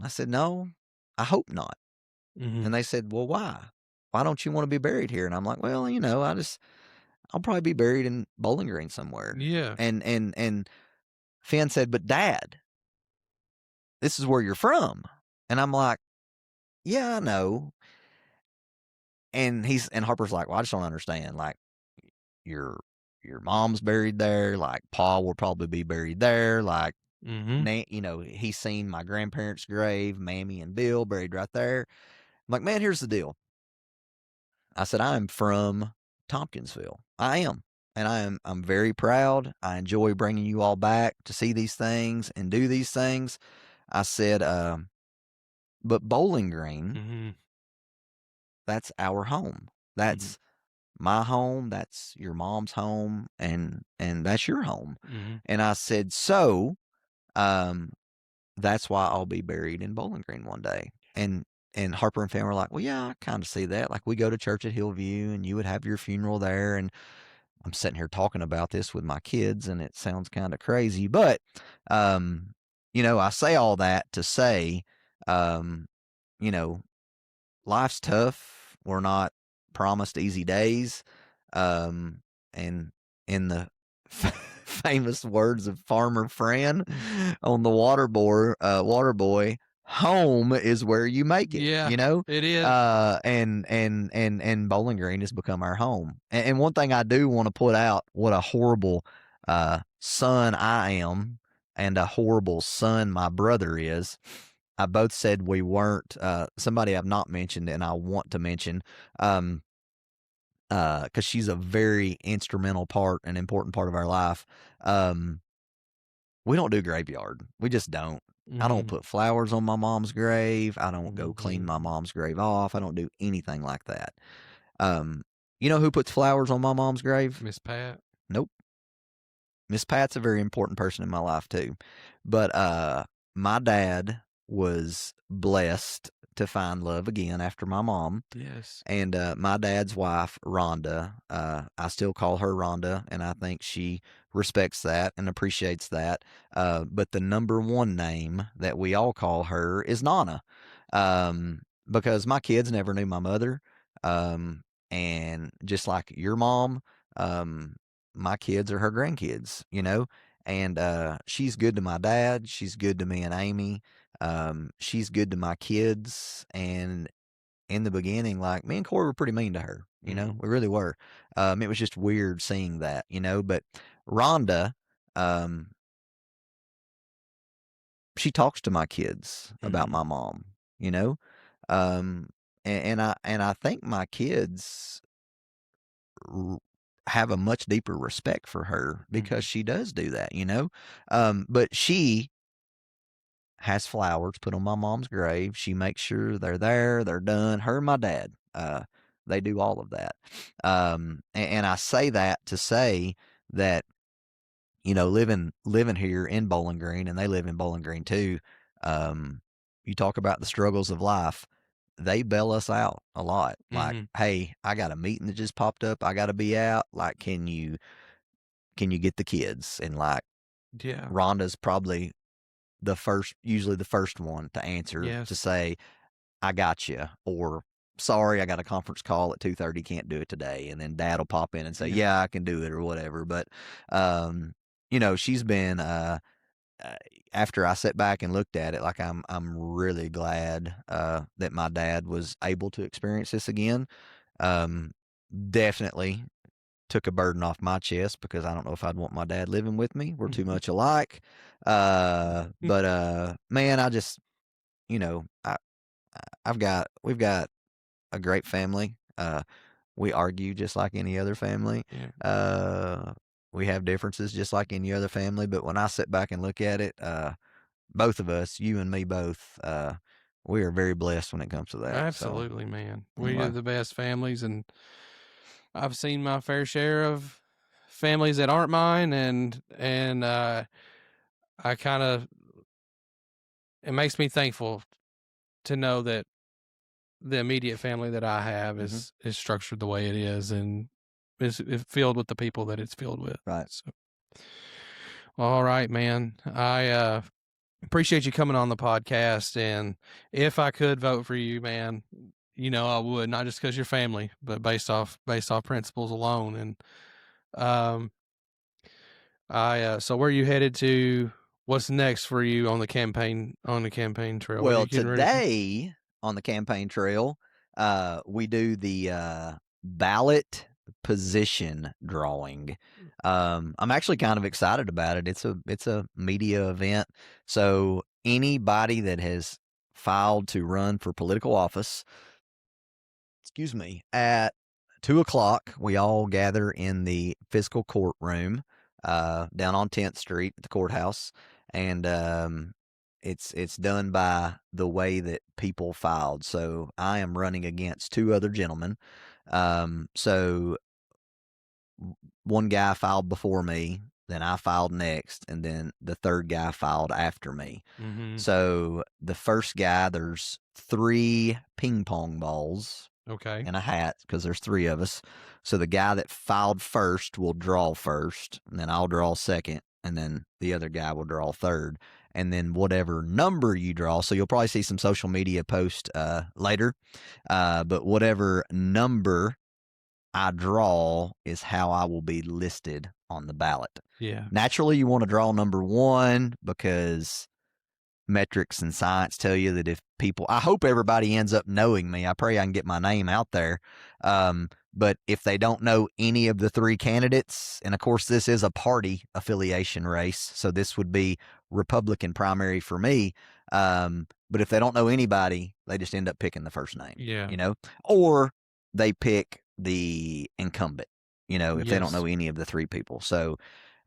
I said, "No, I hope not." Mhm. And they said, "Well, why? Why don't you want to be buried here?" And I'm like, "Well, I'll probably be buried in Bowling Green somewhere." Yeah. And Finn said, "But Dad, this is where you're from." And I'm like, "Yeah, I know." And Harper's like, "Well, I just don't understand. Like, your your mom's buried there. Like, Pa will probably be buried there. Like, Mhm. he's seen my grandparents' grave, Mammy and Bill buried right there." I'm like, "Man, here's the deal." I said, "I am from Tompkinsville. I am. And I'm very proud. I enjoy bringing you all back to see these things and do these things." I said, "But Bowling Green, Mhm. that's our home. Mhm. That's my home. That's your mom's home, and that's your home." Mhm. And I said, "So, um, that's why I'll be buried in Bowling Green one day." And Harper and Fan were like, "Well, yeah, I kind of see that. Like, we go to church at Hillview, and you would have your funeral there." And I'm sitting here talking about this with my kids, and it sounds kind of crazy, but um, I say all that to say, um, you know, life's tough. We're not promised easy days. Um, and in the famous words of Farmer Fran on the Water Boy, home is where you make it, Yeah, it is. and Bowling Green has become our home. And one thing I do want to put out, what a horrible son I am, and a horrible son my brother is. I both said we weren't. Somebody I've not mentioned, and I want to mention, um, because she's a very instrumental part, an important part of our life. Um, we don't do graveyard. We just don't. I don't Mhm. put flowers on my mom's grave. I don't go clean my Mhm. mom's grave off. I don't do anything like that. Um, you know who puts flowers on my mom's grave? Miss Pat. Nope. Miss Pat's a very important person in my life too. But my dad was blessed to find love again after my mom. Yes. And my dad's wife, Rhonda, I still call her Rhonda, and I think she respects that and appreciates that. But the number one name that we all call her is Nana, because my kids never knew my mother. Um, and just like your mom, um, my kids are her grandkids, and she's good to my dad. She's good to me and Amy. She's good to my kids. And in the beginning, like, me and Corey were pretty mean to her. Mhm. We really were. It was just weird seeing that, but Rhonda, um, she talks to my kids about Mhm. my mom, you know, um, and I think my kids r- have a much deeper respect for her because Mhm. she does do that, but she has flowers put on my mom's grave. She makes sure they're there, they're done. Her and my dad, they do all of that. And I say that to say that, living here in Bowling Green, and they live in Bowling Green too. Um, you talk about the struggles of life. They bail us out a lot. Like, Mhm. "Hey, I got a meeting that just popped up. I got to be out. Like, can you get the kids?" And like, Yeah. Rhonda's probably usually the first one to answer, to Yes. say, "I got you," or, "Sorry, I got a conference call at 2:30, can't do it today." And then Dad will pop in and say, Yeah. "Yeah, I can do it," or whatever. But, she's been, uh, after I sat back and looked at it, like, I'm really glad, that my dad was able to experience this again. Um, Definitely, took a burden off my chest because I don't know if I'd want my dad living with me. We're too much alike. But man, I just, you know, we've got a great family. We argue just like any other family. Yeah. We have differences just like any other family. But when I sit back and look at it, both of us, you and me both, we are very blessed when it comes to that. So Absolutely, man. We anyway, are the best families, and I've seen my fair share of families that aren't mine, and I kind of it makes me thankful to know that the immediate family that I have mm-hmm. is structured the way it is, and is filled with the people that it's filled with. Right. So, all right, man. I appreciate you coming on the podcast, and if I could vote for you, man, I would, not just because you're family, but based off principles alone. And so where are you headed to? What's next for you on the campaign trail? What are Well, you getting ready for? today on the campaign trail, we do the ballot position drawing. I'm actually kind of excited about it. It's a media event, so anybody that has filed to run for political office, excuse me, at 2:00, we all gather in the fiscal courtroom down on 10th Street at the courthouse, and it's done by the way that people filed. So I am running against two other gentlemen. So one guy filed before me, then I filed next, and then the third guy filed after me. Mm-hmm. So the first guy, there's 3 ping pong balls Okay. and a hat because there's 3 of us. So the guy that filed first will draw first, and then I'll draw second, and then the other guy will draw third. And then whatever number you draw, so you'll probably see some social media post later, but whatever number I draw is how I will be listed on the ballot. Yeah. Naturally, you want to draw number 1 because metrics and science tell you that if people, I hope everybody ends up knowing me. I pray I can get my name out there. But if they don't know any of the 3 candidates, and of course, this is a party affiliation race, so this would be Republican primary for me. But if they don't know anybody, they just end up picking the first name, Yeah. or they pick the incumbent, if they don't Yes. know any of the 3 people. So,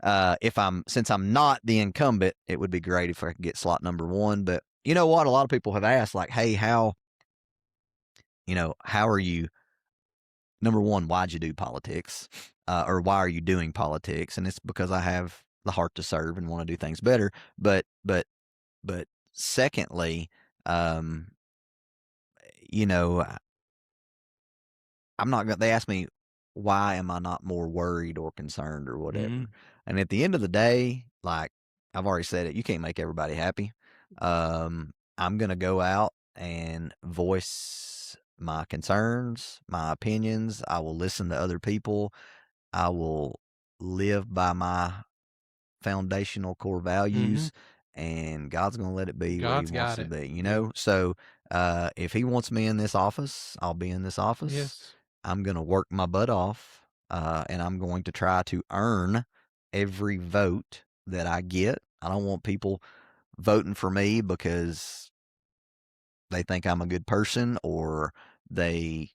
since I'm not the incumbent, it would be great if I could get slot number 1. But you know what? A lot of people have asked, like, hey, how are you? Number 1, why'd you do politics? Or why are you doing politics? And it's because I have the heart to serve and want to do things better. But secondly, um, you know, I'm not going to, they ask me, why am I not more worried or concerned or whatever? Mm-hmm. And at the end of the day, like I've already said it, you can't make everybody happy. I'm going to go out and voice my concerns, my opinions. I will listen to other people. I will live by my foundational core values, and God's going to let it be what he God's wants got to it. be, Yeah. So, if he wants me in this office, I'll be in this office. Yes. I'm going to work my butt off, and I'm going to try to earn every vote that I get. I don't want people voting for me because they think I'm a good person or they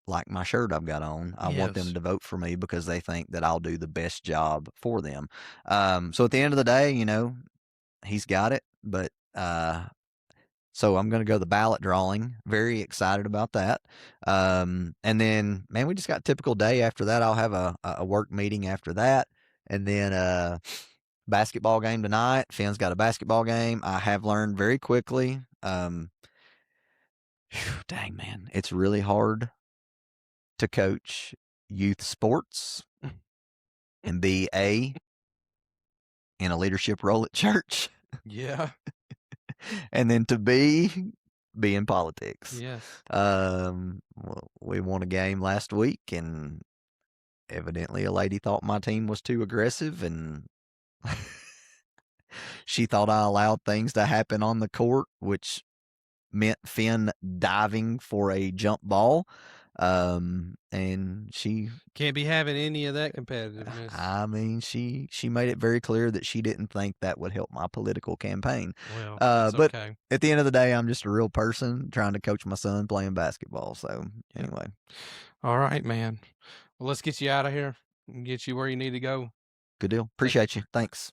like my shirt I've got on. I want them Yes. to vote for me because they think that I'll do the best job for them. So at the end of the day, he's got it, but so I'm going to go the ballot drawing. Very excited about that. And then, man, we just got a typical day. After that, I'll have a work meeting after that, and then basketball game tonight. Finn's got a basketball game. I have learned very quickly. Dang, man, it's really hard to coach youth sports and be in a leadership role at church, Yeah. and then to be in politics. Yes. Well, we won a game last week, and evidently a lady thought my team was too aggressive, and she thought I allowed things to happen on the court, which meant Finn diving for a jump ball. And she, Can't be having any of that competitiveness. I mean, she made it very clear that she didn't think that would help my political campaign. Well, that's But okay. at the end of the day, I'm just a real person trying to coach my son playing basketball. So Yep. anyway, All right, man. Well, let's get you out of here and get you where you need to go. good deal. Thank you. Appreciate you. Thanks.